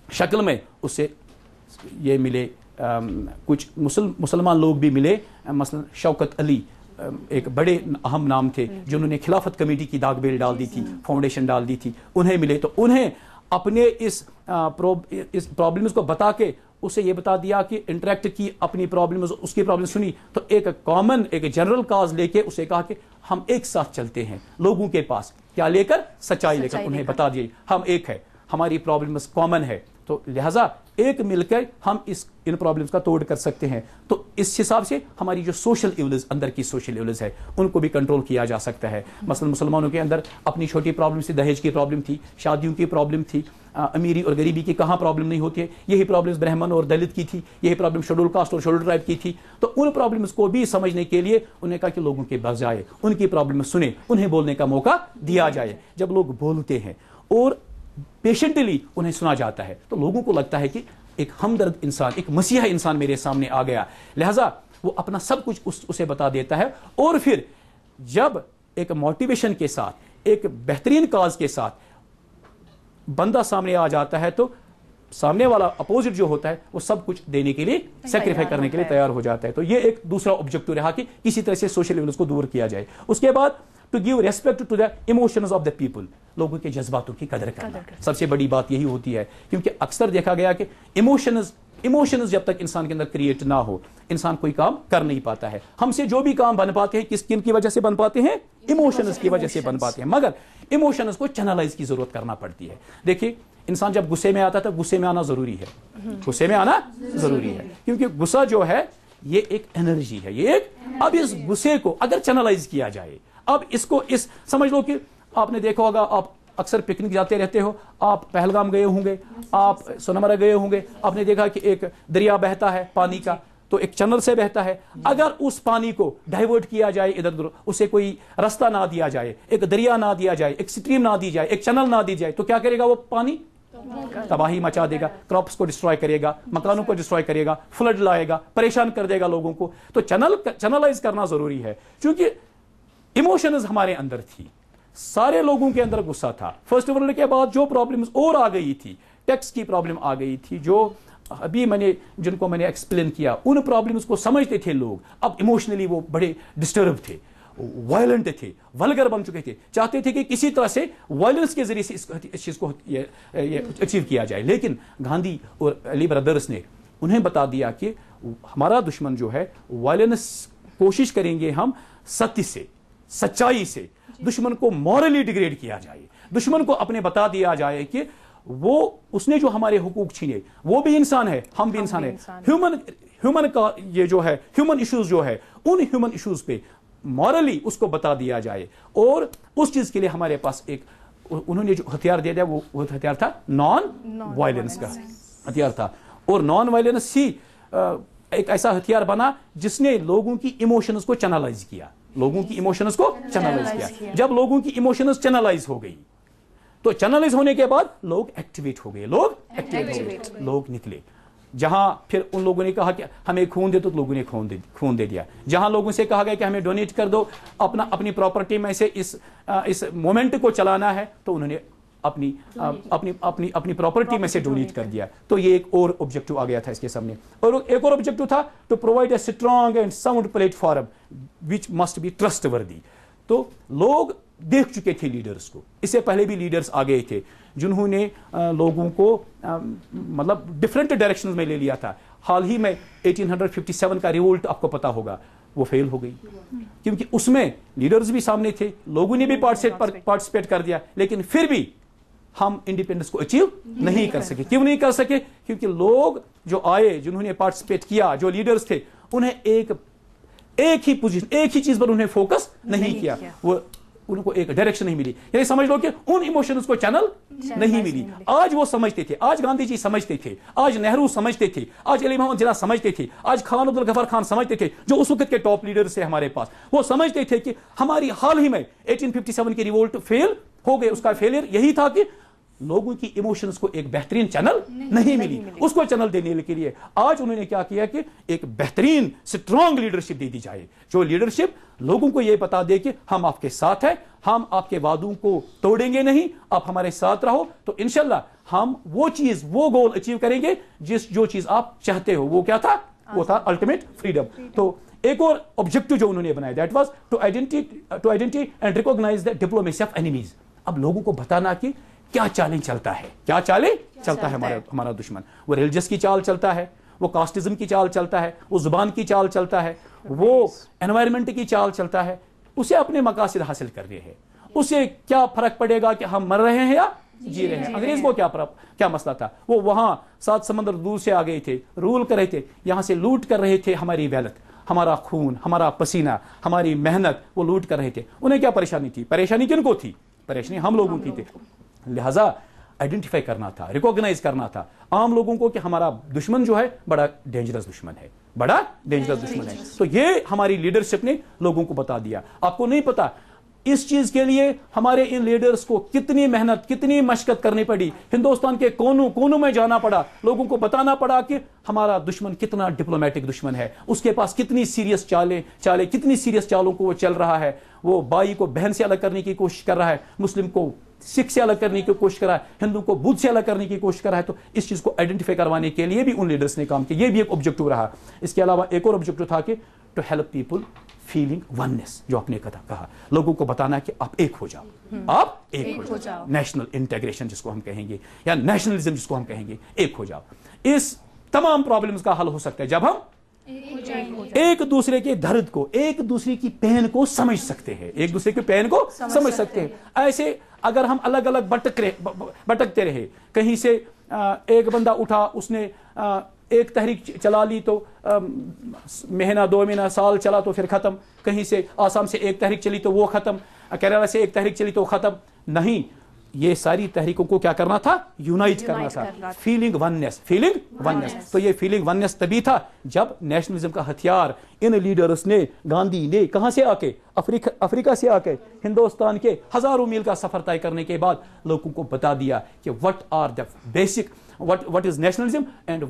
शक्ल में उससे ये मिले, कुछ मुसलमान लोग भी मिले, मसलन शौकत अली एक बड़े अहम नाम थे जिन्होंने खिलाफत कमेटी की दाग बेल डाल दी थी, फाउंडेशन डाल दी थी, उन्हें मिले। तो उन्हें अपने इस प्रॉब्लम्स को बता के उसे ये बता दिया कि इंटरेक्ट की, अपनी प्रॉब्लम्स, उसकी प्रॉब्लम सुनी, तो एक कॉमन, एक जनरल काज लेके उसे कहा कि हम एक साथ चलते हैं लोगों के पास, क्या लेकर, सच्चाई लेकर। उन्हें बता दिए हम एक है, हमारी प्रॉब्लम्स कॉमन है, तो लिहाजा एक मिलकर हम इन प्रॉब्लम्स का तोड़ कर सकते हैं। तो इस हिसाब से हमारी जो सोशल इवल्स, अंदर की सोशल इवल्स है, उनको भी कंट्रोल किया जा सकता है। मसलन मुसलमानों के अंदर अपनी छोटी प्रॉब्लम थी, दहेज की प्रॉब्लम थी, शादियों की प्रॉब्लम थी, अमीरी और गरीबी की कहाँ प्रॉब्लम नहीं होती है। यही प्रॉब्लम्स ब्राह्मण और दलित की थी, यही प्रॉब्लम शेड्यूल कास्ट और शेड्यूल ट्राइब की थी। तो उन प्रॉब्लम्स को भी समझने के लिए उन्हें कहा कि लोगों के बजाय उनकी प्रॉब्लम सुने, उन्हें बोलने का मौका दिया जाए। जब लोग बोलते हैं और पेशेंटली उन्हें सुना जाता है तो लोगों को लगता है कि एक हमदर्द इंसान, एक मसीहा इंसान मेरे सामने आ गया, लिहाजा वो अपना सब कुछ उसे बता देता है। और फिर जब एक मोटिवेशन के साथ, एक बेहतरीन काज के साथ बंदा सामने आ जाता है तो सामने वाला अपोजिट जो होता है वो सब कुछ देने के लिए, सेक्रीफाई करने के लिए तैयार हो जाता है। तो ये एक दूसरा ऑब्जेक्टिव रहा कि किसी तरह से सोशल इवल्स को दूर किया जाए। उसके बाद to give respect to the emotions of the people, लोगों के जज्बातों की कदर करना। सबसे बड़ी बात यही होती है, क्योंकि अक्सर देखा गया कि इमोशंस जब तक इंसान के अंदर क्रिएट ना हो, इंसान कोई काम कर नहीं पाता है। हमसे जो भी काम बन पाते हैं किन की वजह से बन पाते हैं? इमोशंस की वजह से बन पाते हैं। मगर इमोशंस को चैनलाइज की जरूरत करना पड़ती है। देखिए, इंसान जब गुस्से में आता है तो गुस्से में आना जरूरी है, गुस्से में आना जरूरी है, क्योंकि गुस्सा जो है ये एक एनर्जी है, ये एक, अब इस गुस्से को अगर चैनलाइज किया जाए, अब इसको इस समझ लो कि आपने देखा होगा, आप अक्सर पिकनिक जाते रहते हो, आप पहलगाम गए होंगे, आप सोनमर्ग गए होंगे, आपने देखा कि एक दरिया बहता है पानी का, तो एक चैनल से बहता है। अगर उस पानी को डाइवर्ट किया जाए इधर उधर, उसे कोई रास्ता ना दिया जाए, एक दरिया ना दिया जाए, एक स्ट्रीम ना दी जाए, एक चैनल ना दी जाए, तो क्या करेगा वो पानी? तबाही मचा देगा, क्रॉप्स को डिस्ट्रॉय करेगा, मकानों को डिस्ट्रॉय करेगा, फ्लड लाएगा, परेशान कर देगा लोगों को। तो चैनलाइज करना जरूरी है, क्योंकि इमोशंस हमारे अंदर थी, सारे लोगों के अंदर गुस्सा था। फर्स्ट वर्ल्ड के बाद जो प्रॉब्लम्स और आ गई थी, टैक्स की प्रॉब्लम आ गई थी, जो अभी जिनको मैंने एक्सप्लेन किया, उन प्रॉब्लम्स को समझते थे लोग, अब इमोशनली वो बड़े डिस्टर्ब थे, वायलेंट थे, वल्गर बन चुके थे, चाहते थे कि किसी तरह से वायलेंस के जरिए से इस चीज को अचीव किया जाए। लेकिन गांधी और अली ब्रदर्स ने उन्हें बता दिया कि हमारा दुश्मन जो है वायलेंस, कोशिश करेंगे हम सत्य से, सच्चाई से दुश्मन को मॉरली डिग्रेड किया जाए, दुश्मन को अपने बता दिया जाए कि वो उसने जो हमारे हुकूक छीने, वो भी इंसान है, हम भी इंसान है। ह्यूमन का ये जो है, ह्यूमन इश्यूज जो है, उन ह्यूमन इश्यूज पे मॉरली उसको बता दिया जाए। और उस चीज के लिए हमारे पास एक, उन्होंने जो हथियार दे दिया वो हथियार था नॉन वायलेंस का हथियार था। और नॉन वायलेंस ही एक ऐसा हथियार बना जिसने लोगों की इमोशंस को चैनलाइज किया, लोगों की इमोशंस को चैनलाइज किया। जब लोगों की इमोशंस चैनलाइज हो गई, तो चैनलाइज होने के बाद लोग एक्टिवेट हो गए, लोग निकले। जहां फिर उन लोगों ने कहा कि हमें खून दे, तो लोगों ने खून दे दिया। जहां लोगों से कहा गया कि हमें डोनेट कर दो, अपनी प्रॉपर्टी में से इस मोमेंट को चलाना है, तो उन्होंने अपनी प्रॉपर्टी में से डोनेट कर दिया। तो ये एक और ऑब्जेक्टिव आ गया था इसके सामने। और एक और ऑब्जेक्टिव था to provide a strong and sound platform which must be trustworthy. तो लोग देख चुके थे लीडर्स को, इससे पहले भी लीडर्स आ गए थे जिन्होंने लोगों को मतलब डिफरेंट डायरेक्शंस में ले लिया था। हाल ही में 1857 का रिवोल्ट आपको पता होगा, वो फेल हो गई, क्योंकि उसमें लीडर्स भी सामने थे, लोगों ने भी पार्टिसिपेट कर दिया, लेकिन फिर भी हम इंडिपेंडेंस को अचीव नहीं कर सके। क्यों नहीं कर सके? क्योंकि लोग जो आए, जिन्होंने पार्टिसिपेट किया, जो लीडर्स थे, उन्हें एक ही पोजीशन, एक ही चीज पर उन्हें फोकस नहीं किया, वो उनको एक डायरेक्शन नहीं मिली। यानी समझ लो कि उन इमोशंस को चैनल नहीं मिली। आज वो समझते थे, आज गांधी जी समझते थे, आज नेहरू समझते थे, आज अली मोहम्मद जिन्ना समझते थे, आज खान अब्दुल गफर खान समझते थे, जो उस वक्त के टॉप लीडर्स थे हमारे पास, वो समझते थे कि हमारी हाल ही में 1857 की रिवोल्ट फेल हो गए। उसका फेलियर यही था कि लोगों की इमोशंस को एक बेहतरीन चैनल नहीं मिली। उसको चैनल देने के लिए आज उन्होंने क्या किया कि एक बेहतरीन स्ट्रॉन्ग लीडरशिप दे दी जाए, जो लीडरशिप लोगों को यह बता दे कि हम आपके साथ हैं, हम आपके वादों को तोड़ेंगे नहीं, आप हमारे साथ रहो, तो इंशाल्लाह हम वो चीज, वो गोल अचीव करेंगे जो चीज आप चाहते हो। वो क्या था? वो था अल्टीमेट फ्रीडम। तो एक और ऑब्जेक्टिव जो उन्होंने बनाया, that was to identity and recognise the diplomacy of enemies. अब लोगों को बताना कि क्या चालें चलता है, क्या चालें चलता है हमारा दुश्मन। वो रिलीजियस की चाल चलता है, वो कास्टिज्म की चाल चलता है, वो जुबान की चाल चलता है, वो एनवायरमेंट की चाल चलता है। उसे अपने मकासद हासिल कर रहे हैं, उसे क्या फर्क पड़ेगा कि हम मर रहे हैं या जी रहे हैं। अंग्रेज को क्या मसला था, वो वहां 7 समंदर दूर से आ गए थे, रूल कर रहे थे, यहां से लूट कर रहे थे हमारी वेल्थ, हमारा खून, हमारा पसीना, हमारी मेहनत, वो लूट कर रहे थे। उन्हें क्या परेशानी थी? परेशानी किनको थी? परेशानी हम लोगों की थी। लिहाजा आइडेंटिफाई करना था, रिकॉग्नाइज करना था आम लोगों को कि हमारा दुश्मन जो है बड़ा डेंजरस दुश्मन है, बड़ा डेंजरस दुश्मन है। तो ये हमारी लीडरशिप ने लोगों को बता दिया। आपको नहीं पता इस चीज के लिए हमारे इन लीडर्स को कितनी मेहनत, कितनी मशक्कत करनी पड़ी, हिंदुस्तान के कोनों कोनों में जाना पड़ा, लोगों को बताना पड़ा कि हमारा दुश्मन कितना डिप्लोमेटिक दुश्मन है, उसके पास कितनी सीरियस चालें कितनी सीरियस चालों को वो चल रहा है। वो भाई को बहन से अलग करने की कोशिश कर रहा है, मुस्लिम को सिख से अलग करने की कोशिश कर रहा है, हिंदू को बुद्ध से अलग करने की कोशिश कर रहा है। तो इस चीज को आइडेंटिफाई करवाने के लिए भी उन लीडर्स ने काम किया, ये भी एक ऑब्जेक्टिव रहा। इसके अलावा एक और ऑब्जेक्टिव था कि to help people feeling oneness, जो आपने कहा, लोगों को बताना कि आप एक हो जाओ, आप एक हो जाओ। नेशनल इंटीग्रेशन जिसको हम कहेंगे, या नेशनलिज्म जिसको हम कहेंगे, एक हो जाओ। इस तमाम प्रॉब्लम्स का हल हो सकता है जब हम एक दूसरे के दर्द को, एक दूसरे की पेन को समझ सकते हैं, एक दूसरे के पेन को समझ सकते हैं। ऐसे अगर हम अलग अलग भटकते रहे, कहीं से एक बंदा उठा, उसने एक तहरीक चला ली तो महीना 2 महीना साल चला तो फिर खत्म, कहीं से आसाम से एक तहरीक चली तो वो खत्म, केरला से एक तहरीक चली तो खत्म नहीं। ये सारी तहरीकों को क्या करना था? यूनाइट करना था। Feeling oneness, feeling oneness. तो ये फीलिंग वननेस तभी था जब नेशनलिज्म का हथियार इन लीडर्स ने, गांधी ने, कहां से आके, अफ्रीका से आके हिंदुस्तान के हजारों मील का सफर तय करने के बाद लोगों को बता दिया कि what are the basic, what is nationalism and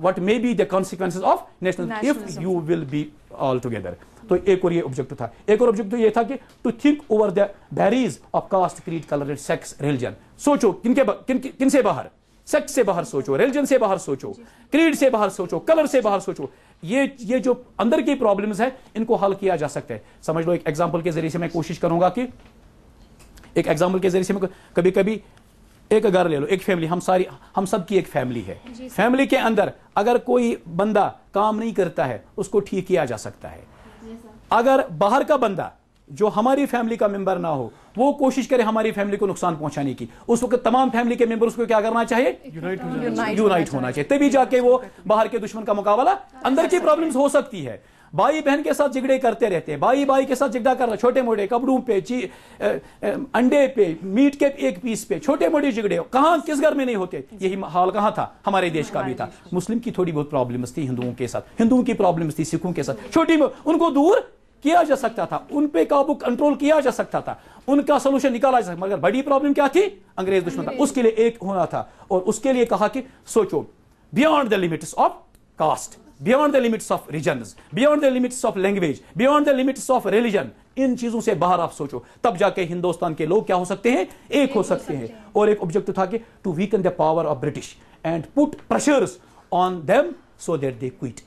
what may be the consequences of nationalism if you will be all together. तो एक और ये ऑब्जेक्टिव था। एक और ऑब्जेक्टिव ये था कि to think over the barriers of caste, creed, colour and sex, religion. सोचो किन से बाहर, सेक्स से बाहर सोचो, रिलीजन से बाहर सोचो, क्रीड से बाहर सोचो, कलर से बाहर सोचो। ये जो अंदर की प्रॉब्लम्स है इनको हल किया जा सकता है। समझ लो, एक एग्जांपल के जरिए से मैं कोशिश करूंगा कि कभी कभी एक घर ले लो, एक फैमिली, हम सब की एक फैमिली है। फैमिली के अंदर अगर कोई बंदा काम नहीं करता है उसको ठीक किया जा सकता है। अगर बाहर का बंदा जो हमारी फैमिली का मेंबर ना हो वो कोशिश करे हमारी फैमिली को नुकसान पहुंचाने की, उस वक्त तमाम फैमिली के मेंबर्स को क्या करना चाहिए? यूनाइट होना चाहिए। तभी जाके वो बाहर के दुश्मन का मुकाबला, अंदर की प्रॉब्लम्स हो सकती है, भाई बहन के साथ झगड़े करते रहते हैं, भाई के साथ झगड़ा कर रहा, छोटे मोटे कपड़ों पे, अंडे पे, मीट के एक पीस पे, छोटे मोटे झगड़े कहां, किस घर में नहीं होते? यही हाल कहां था? हमारे देश का भी था। मुस्लिम की थोड़ी बहुत प्रॉब्लम्स थी हिंदुओं के साथ, हिंदुओं की प्रॉब्लम्स थी सिखों के साथ, छोटी, उनको दूर किया जा सकता था, उन पे काबू कंट्रोल किया जा सकता था, उनका सोल्यूशन निकाला जा सकता। मगर बड़ी प्रॉब्लम क्या थी? अंग्रेज दुश्मन था। उसके लिए एक होना था और उसके लिए कहा कि सोचो beyond the limits of caste, beyond the limits of regions, beyond the limits of language, beyond the limits of religion, इन चीजों से बाहर आप सोचो, तब जाके हिंदुस्तान के लोग क्या हो सकते हैं? एक हो सकते हैं। और एक ऑब्जेक्टिव था कि to weaken the power of British and put pressures on them so that they quit,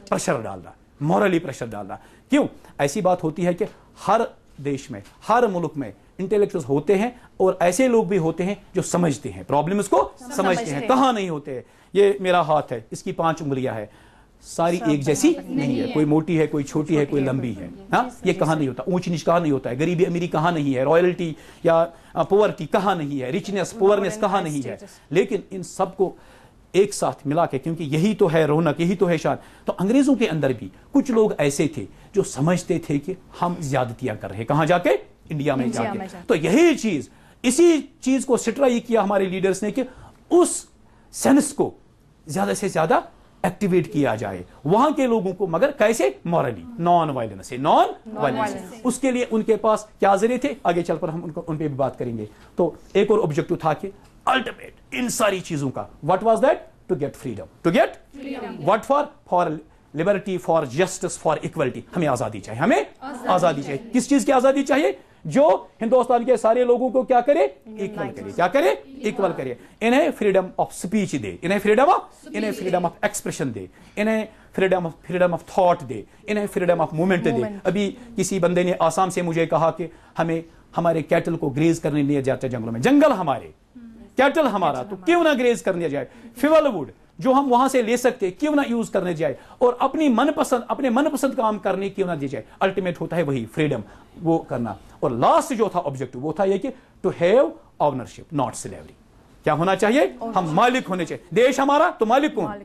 pressure डालना, मॉरली प्रेशर डालना। क्यों? ऐसी बात होती है कि हर देश में, हर मुल्क में इंटेलेक्चुअल्स होते हैं और ऐसे लोग भी होते हैं जो समझते हैं, प्रॉब्लम्स को समझते हैं। कहां नहीं होते हैं? ये मेरा हाथ है, इसकी 5 उंगलियां है, सारी एक जैसी नहीं है, कोई मोटी है, कोई छोटी है, कोई लंबी है। हाँ, ये कहां नहीं होता? ऊंच नीच कहां नहीं होता है? गरीबी अमीरी कहां नहीं है? रॉयल्टी या पॉवर्टी कहां नहीं है? रिचनेस पुअरनेस कहां नहीं है? लेकिन इन सबको एक साथ मिला के, क्योंकि यही तो है रौनक, यही तो है शान। तो अंग्रेजों के अंदर भी कुछ लोग ऐसे थे जो समझते थे कि हम ज्यादतियां कर रहे हैं, कहां जाके? इंडिया में जाके। तो यही चीज, इसी चीज को स्ट्राइक किया हमारे लीडर्स ने कि उस सेंस को ज्यादा से ज्यादा एक्टिवेट किया जाए वहां के लोगों को, मगर कैसे? मॉरली, नॉन वायलेंस से, नॉन वायलेंस। उसके लिए उनके पास क्या जरिए थे? आगे चलकर हम उन पे भी बात करेंगे। तो एक और ऑब्जेक्टिव था कि अल्टीमेट इन सारी चीजों का, what was that? To get freedom, to get what? For liberty, for justice, for equality. हमें आजादी चाहिए, हमें आजादी चाहिए। किस चीज की आजादी चाहिए? जो हिंदुस्तान के सारे लोगों को क्या करे? इक्वल करे। क्या करे? इक्वल करे। इन्हें फ्रीडम ऑफ स्पीच दे, इन्हें फ्रीडम ऑफ एक्सप्रेशन दे, इन्हें फ्रीडम ऑफ थॉट दे, इन्हें फ्रीडम ऑफ मूवमेंट दे। अभी किसी बंदे ने आसाम से मुझे कहा कि हमें हमारे कैटल को ग्रेज करने नहीं जाते जंगलों में। जंगल हमारे, कैटल हमारा, तो क्यों ना ग्रेज करने जाए? फ्यूल वुड जो हम वहां से ले सकते क्यों ना यूज करने जाए, और अपने मनपसंद काम करने क्यों ना दी जाए। अल्टीमेट होता है वही फ्रीडम, वो करना। और लास्ट जो था ऑब्जेक्टिव वो था ये कि to have ownership not slavery. क्या होना चाहिए? हम मालिक होने चाहिए। देश हमारा तो मालिक कौन?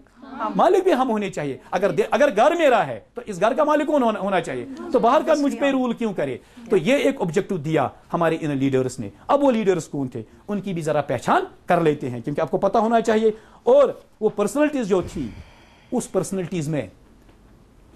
मालिक भी हम होने चाहिए। अगर घर मेरा है तो इस घर का मालिक कौन होना चाहिए? तो बाहर का मुझ पे रूल क्यों करे? तो ये एक ऑब्जेक्टिव दिया हमारे इन लीडर्स ने। अब वो लीडर्स कौन थे उनकी भी जरा पहचान कर लेते हैं, क्योंकि आपको पता होना चाहिए। और वो पर्सनैलिटीज जो थी, उस पर्सनैलिटीज में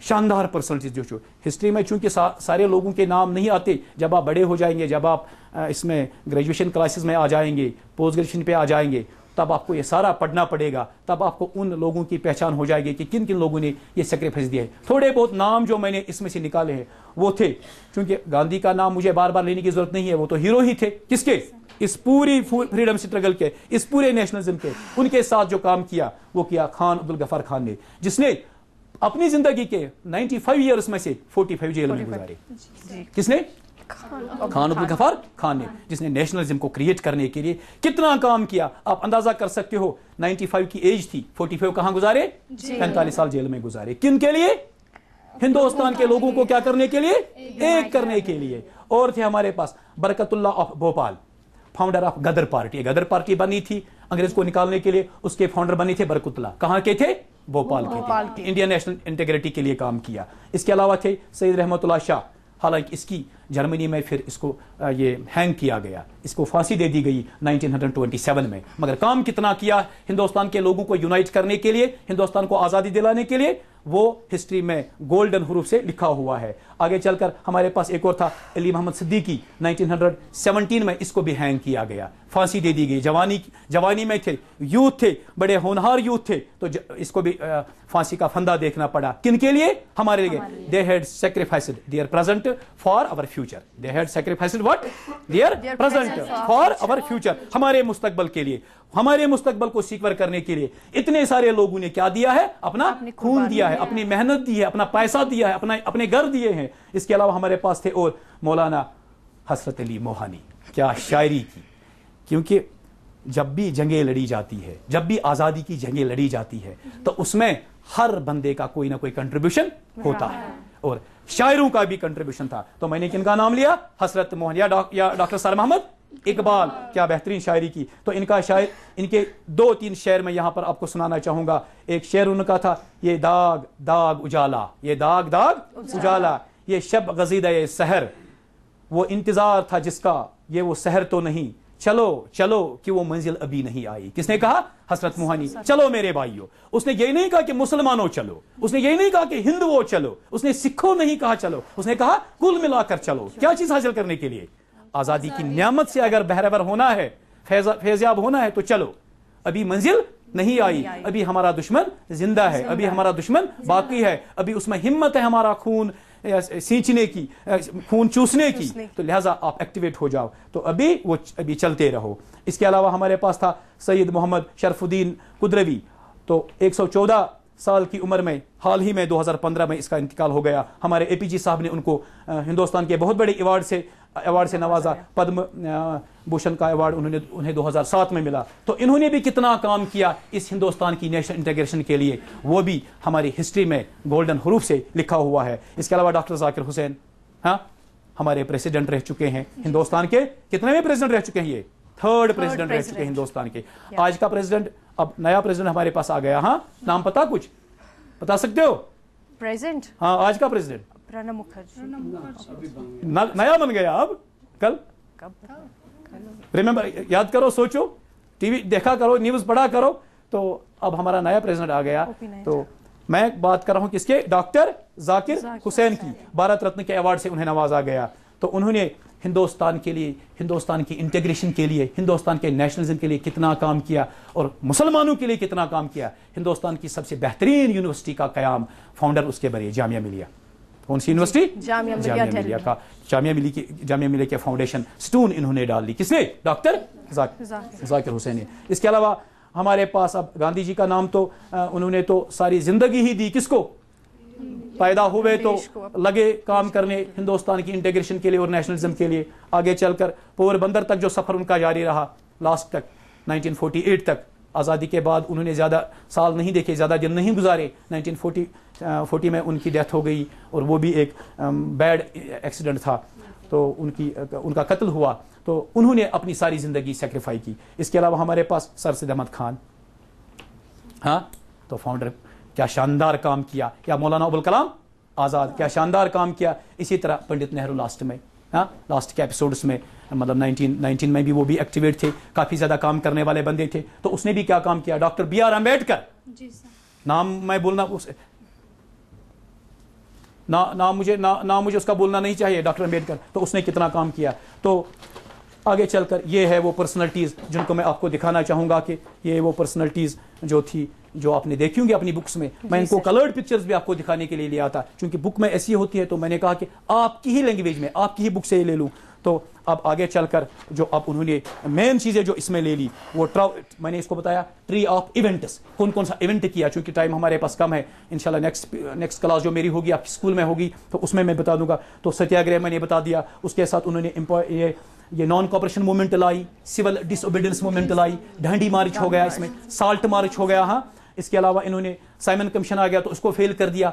शानदार पर्सनैलिटीज जो हिस्ट्री में चूंकि सारे लोगों के नाम नहीं आते, जब आप बड़े हो जाएंगे, जब आप इसमें ग्रेजुएशन क्लासेस में आ जाएंगे, पोस्ट ग्रेजुएशन पे आ जाएंगे, तब आपको ये सारा पढ़ना पड़ेगा। तब आपको उन लोगों की पहचान हो जाएगी कि किन किन लोगों ने ये सेक्रीफाइस दिया है। थोड़े बहुत नाम जो मैंने इसमें से निकाले हैं वो थे, क्योंकि गांधी का नाम मुझे बार बार लेने की जरूरत नहीं है, वो तो हीरो ही थे। किसके? इस पूरी फ्रीडम स्ट्रगल के, इस पूरे नेशनलिज्म के, उनके साथ जो काम किया वो किया खान अब्दुल गफार खान ने, जिसने अपनी जिंदगी के 95 ईयर्स में से 45 जेल में गुजारे। किसने? खान अब्दुल गफार खान ने, जिसने नेशनलिज्म को क्रिएट करने के लिए कितना काम किया। आप अंदाजा कर सकते हो, 95 की एज थी, 45 कहां गुजारे? 45 साल जेल में गुजारे। किन के लिए? हिंदुस्तान के लोगों को क्या करने के लिए? एक करने के लिए। और थे हमारे पास Barkatullah of Bhopal, founder of Ghadar party. Ghadar party बनी थी अंग्रेज को निकालने के लिए, उसके फाउंडर बने थे बरकतुल्लाह। कहां के थे? भोपाल के थे। इंडियन नेशनल इंटीग्रिटी के लिए काम किया। इसके अलावा थे सैयद रहमतुल्लाह शाह, हालांकि इसकी जर्मनी में फिर इसको ये हैंग किया गया, इसको फांसी दे दी गई 1927 में। मगर काम कितना किया हिंदुस्तान के लोगों को यूनाइट करने के लिए, हिंदुस्तान को आज़ादी दिलाने के लिए, वो हिस्ट्री में गोल्डन हरूफ से लिखा हुआ है। आगे चलकर हमारे पास एक और था अली मोहम्मद सिद्दीकी, 1917 में इसको भी हैंग किया गया, फांसी दे दी गई। जवानी में थे, यूथ थे, बड़े होनहार यूथ थे, तो इसको भी फांसी का फंदा देखना पड़ा। किन के लिए? हमारे लिए। They had sacrificed their present for our future. They had sacrificed what? Their present for our future. हमारे मुस्तकबल के लिए, हमारे मुस्तकबल को सिक्योर करने के लिए इतने सारे लोगों ने क्या दिया है? अपना खून दिया है, अपनी मेहनत दी है, अपना पैसा दिया है, अपने घर दिए हैं। इसके अलावा हमारे पास थे और मौलाना हसरत अली मोहानी। क्या शायरी की! क्योंकि जब भी जंगें लड़ी जाती है, जब भी आज़ादी की जंगें लड़ी जाती है, तो उसमें हर बंदे का कोई ना कोई कंट्रीब्यूशन होता है, और शायरों का भी कंट्रीब्यूशन था। तो मैंने किनका नाम लिया? हसरत मोहन या डॉक्टर सर मोहम्मद इकबाल। क्या बेहतरीन शायरी की! तो इनका शायर, इनके 2-3 शेर मैं यहां पर आपको सुनाना चाहूंगा। एक शेर उनका था, ये दाग दाग उजाला, ये दाग दाग उजाला, ये शब गजीदा ये सहर, वो इंतजार था जिसका, ये वो सहर तो नहीं, चलो चलो कि वो मंजिल अभी नहीं आई। किसने कहा? हसरत मोहानी। चलो मेरे भाइयों। उसने यही नहीं कहा कि मुसलमानों चलो, उसने यही नहीं कहा कि हिंदुओं चलो, उसने सिखों नहीं कहा चलो, उसने कहा कुल मिलाकर चलो। क्या चीज हासिल करने के लिए? आजादी की नियामत से अगर बहरवर होना है, फैज़याब होना है, तो चलो, अभी मंजिल नहीं आई, अभी हमारा दुश्मन जिंदा है, अभी हमारा दुश्मन बाकी है, अभी उसमें हिम्मत है हमारा खून सींचने की, खून चूसने की, तो लिहाजा आप एक्टिवेट हो जाओ। तो अभी चलते रहो। इसके अलावा हमारे पास था सैयद मोहम्मद शरफुद्दीन कुदरवी, तो 114 साल की उम्र में, हाल ही में 2015 में इसका इंतकाल हो गया। हमारे एपीजी साहब ने उनको हिंदुस्तान के बहुत बड़े अवार्ड से नवाजा, पद्म भूषण का अवार्ड उन्हें 2007 में मिला। तो इन्होंने भी कितना काम किया इस हिंदुस्तान की नेशनल इंटीग्रेशन के लिए, वो भी हमारी हिस्ट्री में गोल्डन हरूफ से लिखा हुआ है। इसके अलावा डॉक्टर जाकिर हुसैन, हाँ, हमारे प्रेसिडेंट रह चुके हैं हिंदुस्तान के। कितने में प्रेसिडेंट रह चुके हैं? ये 3rd प्रेसिडेंट रह चुके हैं हिंदुस्तान के। आज का प्रेसिडेंट, अब नया प्रेसिडेंट हमारे पास आ गया। हाँ, नाम पता? कुछ बता सकते हो? प्रेसिडेंट? हाँ, आज का प्रेसिडेंट प्रणब मुखर्जी नया बन गया। अब कल रिमेंबर, याद करो, सोचो, टीवी देखा करो, न्यूज पढ़ा करो। तो अब हमारा नया प्रेसिडेंट आ गया। तो मैं बात कर रहा हूं किसके? डॉक्टर जाकिर हुसैन की। भारत रत्न के अवार्ड से उन्हें नवाजा गया। तो उन्होंने हिंदुस्तान के लिए, हिंदुस्तान की इंटीग्रेशन के लिए, हिंदुस्तान के नेशनलिज्म के लिए कितना काम किया, और मुसलमानों के लिए कितना काम किया। हिंदुस्तान की सबसे बेहतरीन यूनिवर्सिटी का कयाम, फाउंडर उसके बने जामिया मिलिया। कौन सी यूनिवर्सिटी? जामिया मिलिया का, जामिया मिलिया के फाउंडेशन स्टोन इन्होंने डाल दी। किसने? डॉक्टर जाकिर हुसैन ने। इसके अलावा हमारे पास अब गांधी जी का नाम तो उन्होंने तो सारी जिंदगी ही दी किसको? पैदा हुए तो लगे काम करने हिंदुस्तान की इंटीग्रेशन के लिए और नेशनलिज्म के लिए। आगे चलकर पोरबंदर तक जो सफर उनका जारी रहा, लास्ट तक 1948 तक। आज़ादी के बाद उन्होंने ज़्यादा साल नहीं देखे, ज़्यादा दिन नहीं गुजारे। 1940 में उनकी डेथ हो गई, और वो भी एक बैड एक्सीडेंट था, तो उनका कत्ल हुआ। تو انہوں نے اپنی ساری زندگی سیکریفائی کی. اس کے علاوہ ہمارے پاس سر سید احمد خان, ہاں تو فاؤنڈر, کیا شاندار کام کیا, یا مولانا ابوالکلام آزاد کیا شاندار کام کیا. اسی طرح پنڈت نہرو لاسٹ میں, ہاں لاسٹ کے ایپیسوڈس میں مطلب 1919 میں بھی وہ بھی ایکٹیویٹ تھے, کافی زیادہ کام کرنے والے بندے تھے. تو اس نے بھی کیا کام کیا. ڈاکٹر بی آر امبیڈکر, جی سر, نام میں بولنا نام مجھے اس کا بولنا نہیں چاہیے, ڈاکٹر امبیڈکر, تو اس نے کتنا کام کیا. تو آگے چل کر یہ ہے وہ پرسنالٹیز جن کو میں آپ کو دکھانا چاہوں گا کہ یہ وہ پرسنالٹیز جو تھی جو آپ نے دیکھی ہوں گی اپنی بکس میں. میں ان کو کلرڈ پکچرز بھی آپ کو دکھانے کے لیے لیا تھا چونکہ بک میں ایسی ہوتی ہے, تو میں نے کہا کہ آپ کی ہی لینگویج میں آپ کی ہی بک سے یہ لے لوں. تو اب آگے چل کر جو اب انہوں نے مین چیزیں جو اس میں لے لی وہ میں نے اس کو بتایا ٹری آف ایونٹس, کون کون سا ایونٹ کیا. چونکہ ٹائم ہمارے پاس کم ہے, انشاءاللہ نیکسٹ کلاس جو میری ہوگی آپ کی اسکول میں ہوگی تو اس میں بتا دوں گا. تو ستیاگرہ میں نے بتا دیا, اس کے ساتھ انہوں نے یہ نان کوپریشن موومنٹ لائی, سول ڈس اوبیڈینس موومنٹ لائی, ڈانڈی مارچ ہو گیا, اس میں سالٹ مارچ ہو گیا. ہاں اس کے علاوہ انہوں نے سائمن کمیشن آ گیا تو اس کو فیل کر دیا.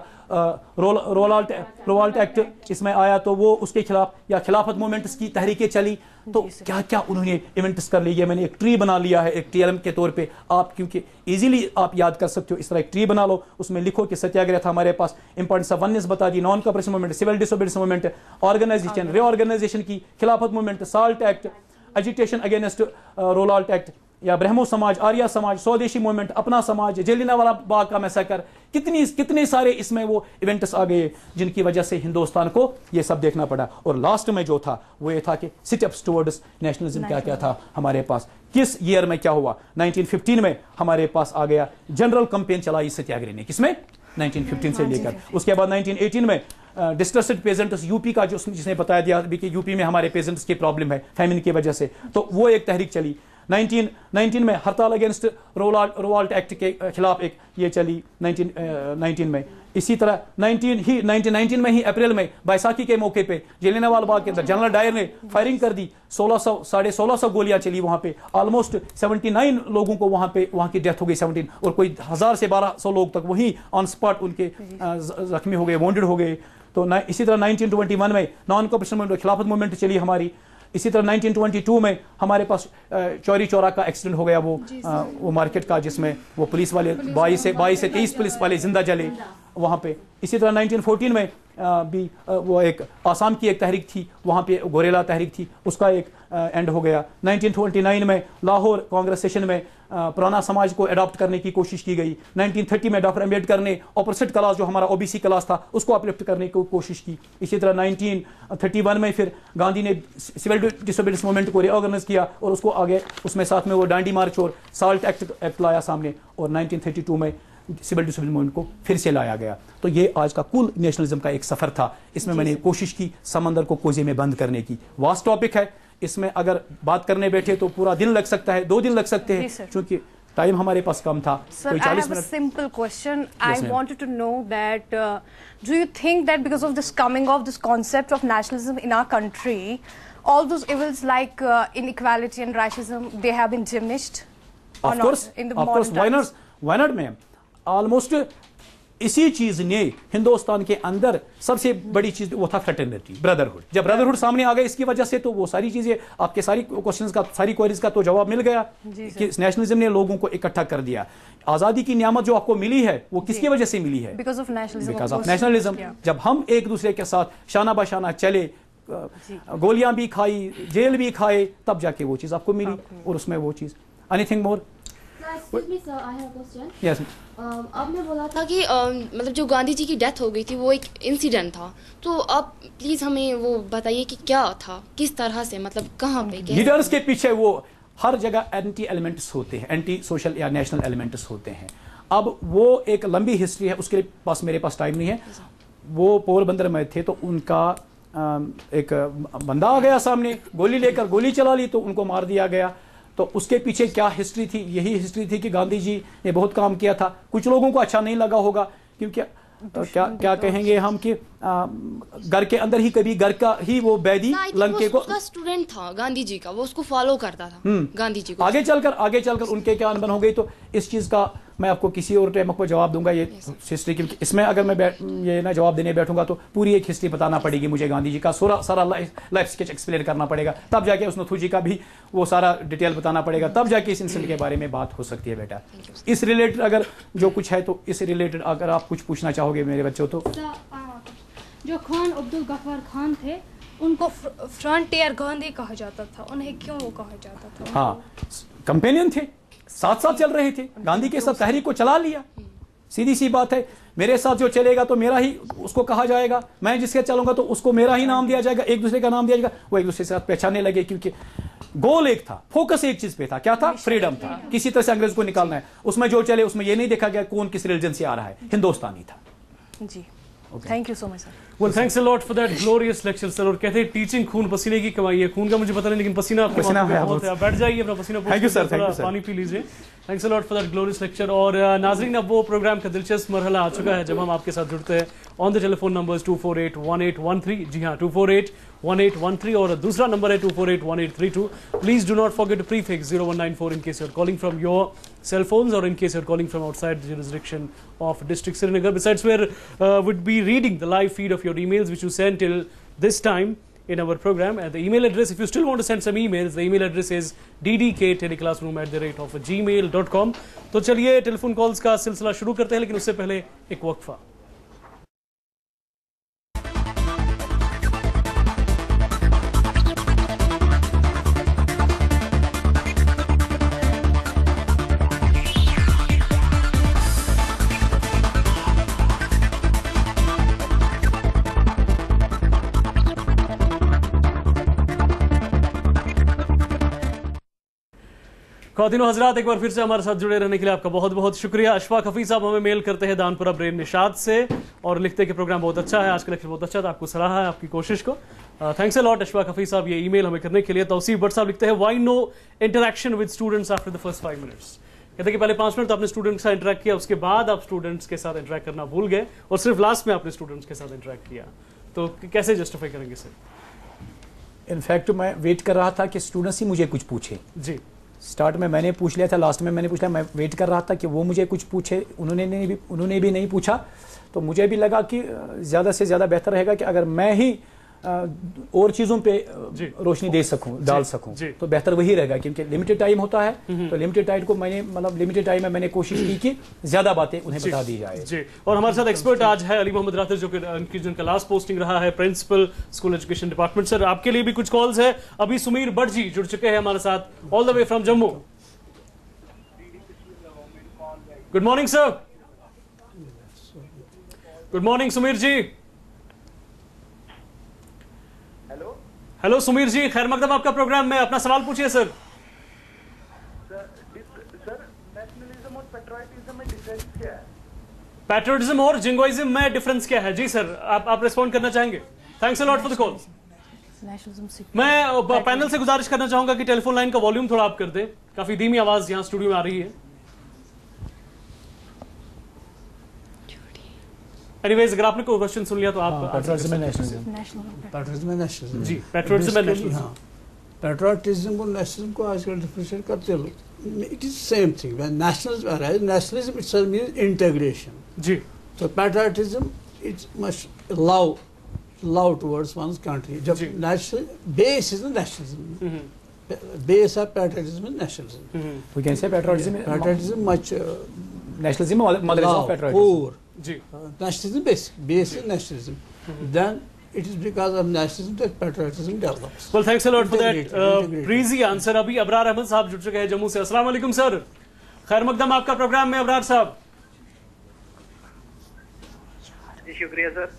رولالٹ ایکٹ اس میں آیا تو وہ اس کے خلاف, یا خلافت موومنٹس کی تحریکیں چلی. تو کیا کیا انہوں نے ایونٹس کر لی. یہ میں نے ایک ٹری بنا لیا ہے ایک ٹی ایل ایم کے طور پہ, آپ کیونکہ ایزیلی آپ یاد کر سکتے ہو, اس طرح ایک ٹری بنا لو, اس میں لکھو کہ ستیاگرہ تھا ہمارے پاس, امپورٹنس آف وننس بتا دی, non cooperation movement, civil disobedience movement, organization reorganization کی, Khilafat movement, salt act, agitation against Rowlatt act, یا برہمو سماج, آریہ سماج, سودیشی موومنٹ, اپنا سماج, جلیانوالہ باغ کا میسیکر, کتنے سارے اس میں وہ ایونٹس آ گئے جن کی وجہ سے ہندوستان کو یہ سب دیکھنا پڑا. اور لاسٹ میں جو تھا وہ یہ تھا کہ اسٹیپس ٹورڈز نیشنلزم کیا تھا ہمارے پاس. کس ایئر میں کیا ہوا, 1915 میں ہمارے پاس آ گیا جنرل کمپین چلائی ستیاگرہ نے. کس میں 1915 سے لے کر اس کے بعد 1918 میں ڈسٹرسڈ پیزنٹس, یو پی کا جس نے بتایا دیا کہ یو پی میں ہمارے پیزنٹس کی پرابلم ہے فیمن کی وجہ سے, تو وہ ایک تحریک چلی. 1919 میں ہڑتال اگینسٹ رولالٹ ایکٹ کے خلاف ایک یہ چلی 1919 میں. اسی طرح 1919 میں ہی اپریل میں بیساکھی کے موقع پہ جلیانوالہ باغ کے اندر جنرل ڈائر نے فائرنگ کر دی, 1600 گولیاں چلی وہاں پہ, آلموسٹ 79 لوگوں کو وہاں کی ڈیتھ ہو گئی 17, اور کوئی 1000 سے 1200 لوگ تک وہیں آن سپاٹ ان کے زخمی ہو گئے, وونڈڈ ہو گئے. تو اسی طرح 1921 میں نان کوپریشن موومنٹ, خلافت موومنٹ چلی ہماری. اسی طرح 1922 میں ہمارے پاس چوری چورا کا ایکسیڈنٹ ہو گیا, وہ مارکیٹ کا, جس میں وہ پولیس والے 22 سے 23 پولیس والے زندہ جلے وہاں پہ. اسی طرح 1914 میں بھی وہ ایک آسام کی ایک تحریک تھی, وہاں پہ گوریلا تحریک تھی, اس کا ایک اینڈ ہو گیا. 1929 میں لاہور کانگریس سیشن میں پرانا سماج کو اڈاپٹ کرنے کی کوشش کی گئی. 1930 میں ڈاکٹر امبیڈکر نے اپوزٹ کلاس جو ہمارا OBC کلاس تھا اس کو اپلفٹ کرنے کی کوشش کی. اسی طرح 1931 میں پھر گاندھی نے سول ڈس اوبیڈینس موومنٹ کو ری آرگنائز کیا, اور اس کو آگے اس میں ساتھ میں وہ ڈانڈی مارچ اور سالٹ ایکٹ لایا سامنے, اور 1932 میں سول ڈس اوبیڈینس موومنٹ کو پھر سے لایا گیا. تو یہ آج کا کل نیشنلزم کا ایک سفر تھا. اس میں میں نے کوشش کی سمندر کو کوزے میں بند کرنے کی. واسٹ ٹاپک ہے, اس میں اگر بات کرنے بیٹھے تو پورا دن لگ سکتا ہے, 2 دن لگ سکتے ہیں, چونکہ ٹائم ہمارے پاس کم تھا. Sir, I have a simple question. I wanted to know that do you think that because of this coming of this concept of nationalism in our country, all those evils like inequality and racism, they have been diminished? Of course, why not, ma'am? Almost اسی چیز نے ہندوستان کے اندر سب سے بڑی چیز وہ تھا fraternity, brotherhood. جب بردرہڈ سامنے آ گئی اس کی وجہ سے تو وہ ساری چیزیں آپ کے ساری کوشچنز کا, ساری کوئریز کا تو جواب مل گیا کہ نیشنلزم نے لوگوں کو اکٹھا کر دیا. آزادی کی نعمت جو آپ کو ملی ہے وہ کس کی وجہ سے ملی ہے؟ Because of nationalism. جب ہم ایک دوسرے کے ساتھ شانہ بہ شانہ چلے, گولیاں بھی کھائی, جیل بھی کھائے, تب جا کے وہ چیز آپ کو ملی, اور اس میں وہ چیز. Any thing more? آپ نے بولا تھا کہ مطلب جو گاندھی جی کی ڈیتھ ہو گئی تھی وہ ایک انسیڈنٹ تھا, تو آپ پلیز ہمیں وہ بتائیے کہ کیا تھا, کس طرح سے, مطلب کہاں پہ. لیڈرز کے پیچھے وہ ہر جگہ اینٹی ایلیمنٹس ہوتے ہیں, اینٹی سوشل یا نیشنل ایلیمنٹس ہوتے ہیں. اب وہ ایک لمبی ہسٹری ہے, اس کے پاس میرے پاس ٹائم نہیں ہے. وہ پور بندر میں تھے تو ان کا ایک بندہ آ گیا سامنے, گولی لے کر گولی چلا لی تو ان کو مار دیا گیا. تو اس کے پیچھے کیا ہسٹری تھی؟ یہی ہسٹری تھی کہ گاندھی جی نے بہت کام کیا تھا. کچھ لوگوں کو اچھا نہیں لگا ہوگا, کیونکہ کیا کہیں گے ہم کہ घर के अंदर ही कभी घर का ही वो बैदी लंके को उसका स्टूडेंट था गांधी जी का, वो उसको फॉलो करता था गांधी जी को। आगे चलकर उनके क्या अनबन हो गई, तो इस चीज़ का मैं आपको किसी और टाइम को जवाब दूंगा। ये हिस्ट्री की इसमें अगर मैं ये ना जवाब देने बैठूंगा तो पूरी एक हिस्ट्री बताना पड़ेगी मुझे, गांधी जी का सारा लाइफ स्केच एक्सप्लेन करना पड़ेगा, तब जाके उस नथु जी का भी वो सारा डिटेल बताना पड़ेगा, तब जाके इस इंसिडेंट के बारे में बात हो सकती है बेटा। इस रिलेटेड अगर जो कुछ है तो इस रिलेटेड अगर आप कुछ पूछना चाहोगे मेरे बच्चों तो। जो खान अब्दुल गफ्फार खान थे उनको फ्रंटियर गांधी कहा जाता था, उन्हें क्यों वो कहा जाता था? हाँ, कंपेनियन थे, साथ साथ चल रहे थे, गांधी के साथ तहरीक को चला लिया। सीधी सी बात है, मेरे साथ जो चलेगा तो मेरा ही उसको कहा जाएगा, मैं जिसके चलूंगा तो उसको मेरा ही नाम दिया जाएगा, एक दूसरे का नाम दिया जाएगा, वो एक दूसरे के साथ पहचानने लगे, क्योंकि गोल एक था, फोकस एक चीज पे था, क्या था? फ्रीडम था, किसी तरह से अंग्रेज को निकालना है। उसमें जो चले उसमें ये नहीं देखा गया कौन किस रिलीजन से आ रहा है, हिंदुस्तानी था जी। Thank you so much sir. Well, thanks a lot for that glorious lecture, sir. और कहते हैं टीचिंग खून पसीने की कमाई है। खून का मुझे पता नहीं, लेकिन पसीना आपके बहुत है। आप बैठ जाइए, अपना पसीना पानी पी लीजिए। Thanks a lot for that glorious lecture. और नाजरीन, अब वो प्रोग्राम का दिलचस्प मरहला आ चुका है जब हम आपके साथ जुड़ते हैं ऑन द टेलीफोन नंबर्स 2481813। जी हाँ, 2481813, और दूसरा नंबर है 2481832। Please do not forget to prefix 0194 in case you're calling from your cell phones or in case you're calling from outside the jurisdiction of District Srinagar. Besides, we're would be reading the live feed of your emails which you sent till this time in our program. And the email address, if you still want to send some emails, the email address is ddkteleClassroom@gmail.com. तो चलिए telephone calls का सिलसिला शुरू करते हैं, लेकिन उससे पहले एक वक्फा। ख़वातीन हज़रात, एक बार फिर से हमारे साथ जुड़े रहने के लिए आपका बहुत बहुत शुक्रिया। अशफाक हफीज़ साहब हमें मेल करते हैं दानपुरा ब्रेन निशात से और लिखते हैं कि प्रोग्राम बहुत अच्छा है, आज का लेक्चर बहुत अच्छा था, आपको सराहा है आपकी कोशिश को। Thanks a lot Ashfaq Hafeez साहब ये ईमेल हमें करने के लिए। तौसीफ भट्ट साहब लिखते हैं, why no interaction with students after the first 5 minutes. कहते हैं कि पहले 5 मिनट तो आपने स्टूडेंट के साथ इंटरेक्ट किया, उसके बाद आप स्टूडेंट्स के साथ इंटरेक्ट करना भूल गए और सिर्फ लास्ट में आपने स्टूडेंट्स के साथ इंटरेक्ट किया, तो कैसे जस्टिफाई करेंगे सर? इनफैक्ट मैं वेट कर रहा था कि स्टूडेंट्स ही मुझे कुछ पूछे। जी, स्टार्ट में मैंने पूछ लिया था, लास्ट में मैंने पूछ लिया, मैं वेट कर रहा था कि वो मुझे कुछ पूछे, उन्होंने भी नहीं पूछा। तो मुझे भी लगा कि ज़्यादा से ज़्यादा बेहतर रहेगा कि अगर मैं ही और चीज़ों पे रोशनी दे सकूं, डाल सकूं, तो बेहतर वही रहेगा, क्योंकि लिमिटेड टाइम होता है। तो लिमिटेड टाइम को मैंने लिमिटेड टाइम में मैंने कोशिश की कि ज़्यादा बातें उन्हें बता दी जाए। जी, और हमारे साथ एक्सपर्ट आज है अली मोहम्मद रातिर, जो कि जिनका लास्ट पोस्टिंग रहा है principal school education department. Sir, आपके लिए भी कुछ कॉल्स है। अभी सुमीर भट्ट जी जुड़ चुके हैं हमारे साथ all the way from Jammu. Good morning sir. Good morning Sumir ji. Hello Sumir ji, खैर मकदम आपका प्रोग्राम में, अपना सवाल पूछिए सर। नेशनलिज्म और पैट्रियटिज्म में डिफरेंस क्या है? पैट्रियटिज्म और जिंगोइज्म में डिफरेंस क्या है? जी सर, आप रिस्पॉन्ड करना चाहेंगे? Thanks a lot for the call. मैं पैनल से गुजारिश करना चाहूंगा कि टेलीफोन लाइन का वॉल्यूम थोड़ा आप कर दें, काफी धीमी आवाज यहाँ स्टूडियो में आ रही है। एनीवेज, अगर आपने कोई क्वेश्चन सुन लिया तो आप पैट्रियटिज्म एंड नेशनलिज्म। जी, पैट्रियटिज्म एंड नेशनलिज्म। पैट्रियटिज्म और नेशनलिज्म को आजकल डिफरेंशिएट करते हैं। It is same thing. When nationalism arise, nationalism itself means integration. जी, तो patriotism it's must love towards one's country. जब national base is nationalism, base of patriotism is nationalism. We can say patriotism much nationalism mother of patriotism. जी, nationalism base is nationalism. Then it is because of nationalism that patriotism develops. Well, thanks a lot for that breezy answer. अभी अबरार अहमद साहब जुड़ चुके हैं जम्मू से। अस्सलाम वालेकुम sir, खैर मकदम आपका प्रोग्राम में अबरार साहब। जी शुक्रिया सर।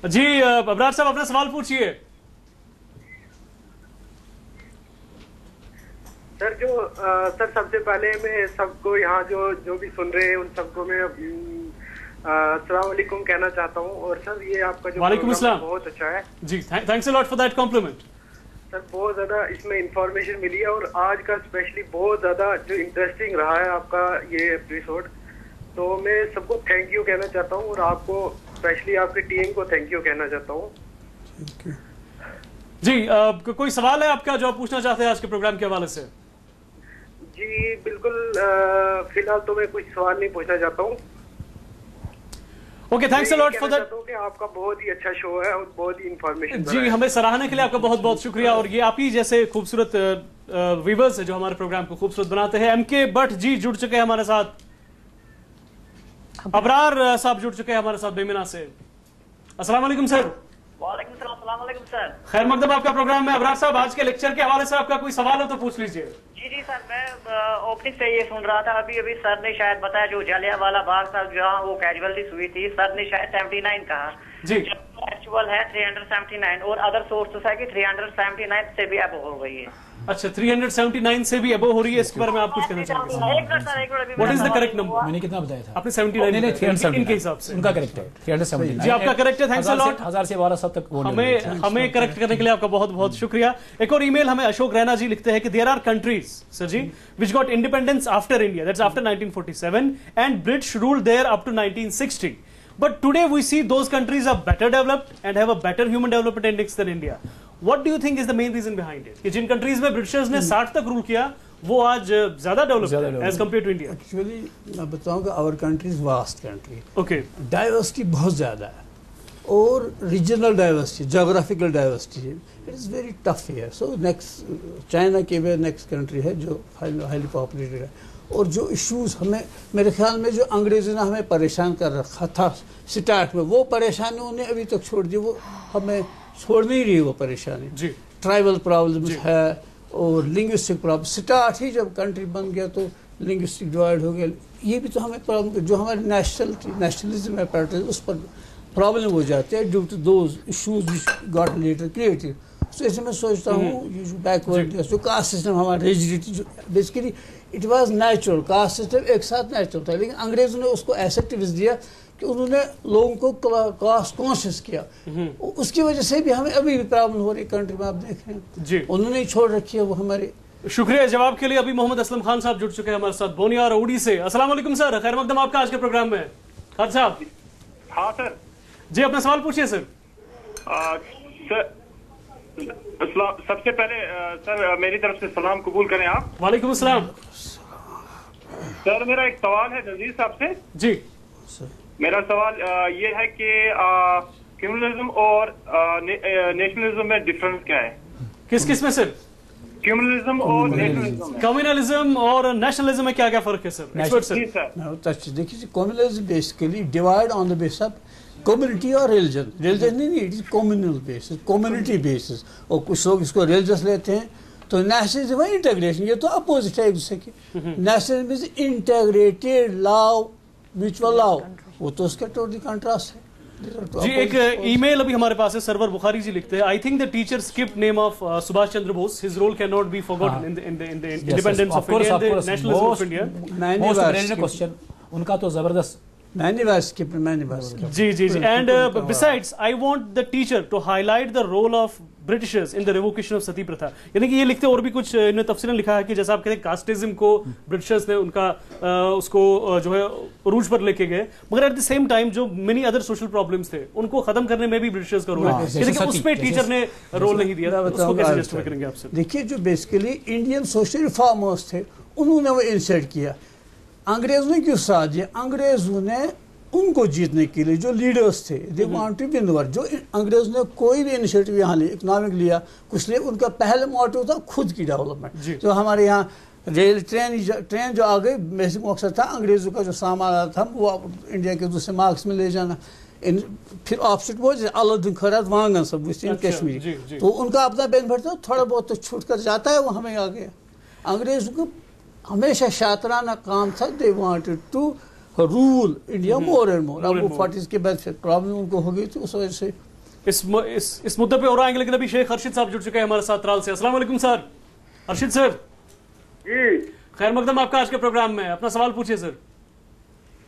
जी अबरार साहब, अपना सवाल पूछिए। सर सर सबसे पहले मैं सबको यहाँ जो भी सुन रहे हैं उन सबको मैं अस्सलाम वालेकुम कहना चाहता हूँ। और सर ये आपका जो वालेकुम अस्सलाम बहुत अच्छा है जी, thanks a lot for that compliment. Sir बहुत ज़्यादा इसमें इंफॉर्मेशन मिली है और आज का स्पेशली बहुत ज़्यादा जो इंटरेस्टिंग रहा है आपका ये एपिसोड, तो मैं सबको थैंक यू कहना चाहता हूँ और आपको स्पेशली आपकी टीम को थैंक यू कहना चाहता हूँ। जी कोई सवाल है आपका जो आप पूछना चाहते हैं आज के प्रोग्राम के हवाले से? जी बिल्कुल, फिलहाल तो मैं कुछ सवाल नहीं पूछना चाहता हूँ। Okay, thanks a lot for that. आपका बहुत ही अच्छा शो है और बहुत ही इंफॉर्मेशन। जी, हमें सराहने के लिए आपका बहुत बहुत शुक्रिया। और ये आप ही जैसे खूबसूरत व्यूअर्स है जो हमारे प्रोग्राम को खूबसूरत बनाते हैं। एमके भट्ट जी जुड़ चुके हैं हमारे साथ, अबरार साहब जुड़ चुके हैं हमारे साथ बेमिना से। अस्सलाम वालेकुम सर। वालेकुम सलाम, अस्सलाम वालेकुम सर। खैर मकदम आपका प्रोग्राम में। अबरार साहब, आज के लेक्चर के हवाले से आपका कोई सवाल हो तो पूछ लीजिए। जी सर, मैं ओपनिंग से ये सुन रहा था, अभी सर ने शायद बताया जो जलियांवाला बाग साहब जहाँ वो कैजुअलिटीज हुई थी, सर ने शायद 79 कहा जी, एक्चुअल है 379 और अदर सोर्सेस है कि 379 से भी अब हो गई है। अच्छा, 379 से भी अबो हो रही है, इसके बारे में आप कुछ कहना चाहेंगे? What is the correct number? मैंने कितना बताया था? आपने 79 नहीं 379 इनके हिसाब से उनका करेक्ट है 379 जी, आपका करेक्ट है। Thanks a lot. 1000 से 1200 तक हमें करेक्ट करने के लिए आपका बहुत बहुत शुक्रिया। एक और ईमेल हमें अशोक रैना जी लिखते हैं कि देयर आर कंट्रीज सर जी which got independence after India, that's after 1947, and British ruled there up to 1960. But today we see those countries are better developed and have a better human development index than India. What do you think is the main reason behind it? कि जिन countries में Britishers ने 60 तक rule किया वो आज ज्यादा developed है as compared to India. Actually मैं बताऊंगा our country is vast country. Okay. Diversity बहुत ज़्यादा है और regional diversity, geographical diversity, it is very tough here. So next China के बाद next country है जो highly populated है। और जो इश्यूज हमें मेरे ख्याल में जो अंग्रेज़ों ने हमें परेशान कर रखा था स्टार्ट में, वो परेशानी उन्हें अभी तक छोड़ दी, वो हमें छोड़ नहीं रही वो परेशानी जी। ट्राइबल प्रॉब्लम्स है और लिंग्विस्टिक प्रॉब्लम, स्टार्ट ही जब कंट्री बन गया तो लिंग्विस्टिक डिवाइड हो गया, ये भी तो हमें प्रॉब्लम, जो हमारी नेशनलिज्म है पैटर्न उस पर प्रॉब्लम हो जाते हैं due to those issues which got later created. तो ऐसे मैं सोचता हूँ ये जो बैकवर्ड जो कास्ट सिस्टम हमारा रिजिडिटी जो basically it was natural, caste system एक साथ नेचुरल था, लेकिन अंग्रेज़ों ने उसको ऐसा एक्टिविस्ट दिया कि उन्होंने लोगों को कास्ट कॉन्शियस किया, उसकी वजह से भी हमें अभी भी प्रॉब्लम हो रही कंट्री में, आप देख रहे हैं जी, उन्होंने ही छोड़ रखी है वो हमारे। शुक्रिया जवाब के लिए। अभी मोहम्मद असलम खान साहब जुड़ चुके हैं हमारे साथ बोनिया और उड़ी से। अस्सलाम वालेकुम सर, खैर मकदम आपका आज के प्रोग्राम में। खान साहब। हाँ सर जी, अपना सवाल पूछिए सर। सबसे पहले सर मेरी तरफ से सलाम कबूल करें आप। वालेकुम अस्सलाम। सर मेरा एक सवाल है नजीर साहब से जी। मेरा सवाल ये है कि क्यूमुलिज्म और नेशनलिज्म में डिफरेंस क्या है? किस किस में सर? क्यूमुलिज्म और नेशनलिज्म। कम्युनलिज्म और नेशनलिज्म में क्या क्या फर्क है सर? देखिए communalism basically divide on the basis of community और रिलीजन, रिलीजन नहीं, it is communal basis, community basis, और कुछ लोग इसको रिलीजियस लेते हैं। तो नेशनलिज्म है इंटीग्रेशन, ये तो अपोजिट है एक दूसरे की। Nationalism is integrated love, mutual love, वो तो उसका टोटली कंट्रास्ट है जी। एक ईमेल अभी हमारे पास है, सरवर बुखारी जी लिखते हैं, I think the teacher skip name of Subhash Chandra Bose, his role can not be forgotten in the independence of India and the nationalism of India. Question उनका तो जबरदस्त जी जी जी। And besides I want the teacher to highlight the role of britishers in the revocation of sati प्रथा। यानी कि ये लिखते और भी कुछ इन्होंने तफसीलन लिखा है कि जैसा आप कहते हैं कास्टिज्म को ब्रिटिशर्स ने उनका उसको जो है उरूज पर लेके गए, मगर एट द सेम टाइम जो मेनी अदर सोशल प्रॉब्लम्स थे उनको खत्म करने में भी ब्रिटिशर्स का रोल है, लेकिन उस पर टीचर ने रोल नहीं दिया। उसको कैसे जस्टिफाई करेंगे आपसे? देखिए जो बेसिकली इंडियन सोशल रिफॉर्मर्स थे उन्होंने वो इंसर्ट किया, अंग्रेजों ने क्यों साथ दिया? अंग्रेजों ने उनको जीतने के लिए जो लीडर्स थे दे वांट टू विन वर, जो अंग्रेजों ने कोई भी इनिशिएटिव यहाँ लिया, इकोनॉमिक लिया कुछ लिया, उनका पहला मोटिव था खुद की डेवलपमेंट। जो हमारे यहाँ रेल ट्रेन जो आ गई, बेसिक मकसद था अंग्रेजों का जो सामान आता था वो इंडिया के दूसरे मार्क्स में ले जाना। फिर ऑप्शेट वो अलाउद्दीन खैरात वांगन सब इन कश्मीरी, तो उनका अपना बेनिफिट था, थोड़ा बहुत तो छूट कर जाता है, वो हमें आ गया। अंग्रेजों को हमेशा शातराना काम था, they wanted to rule India more and more. अब वो 40 के बाद फिर प्रॉब्लम उनको हो गई, तो उस वजह से इस मुद्दे पे और आएंगे, लेकिन अभी शेख हर्षिद साहब जुड़ चुके हैं हमारे साथ त्राल से। अस्सलाम वालेकुम सर। हर्षिद सर जी, खैर मकदम आपका आज के प्रोग्राम में, अपना सवाल पूछिए sir.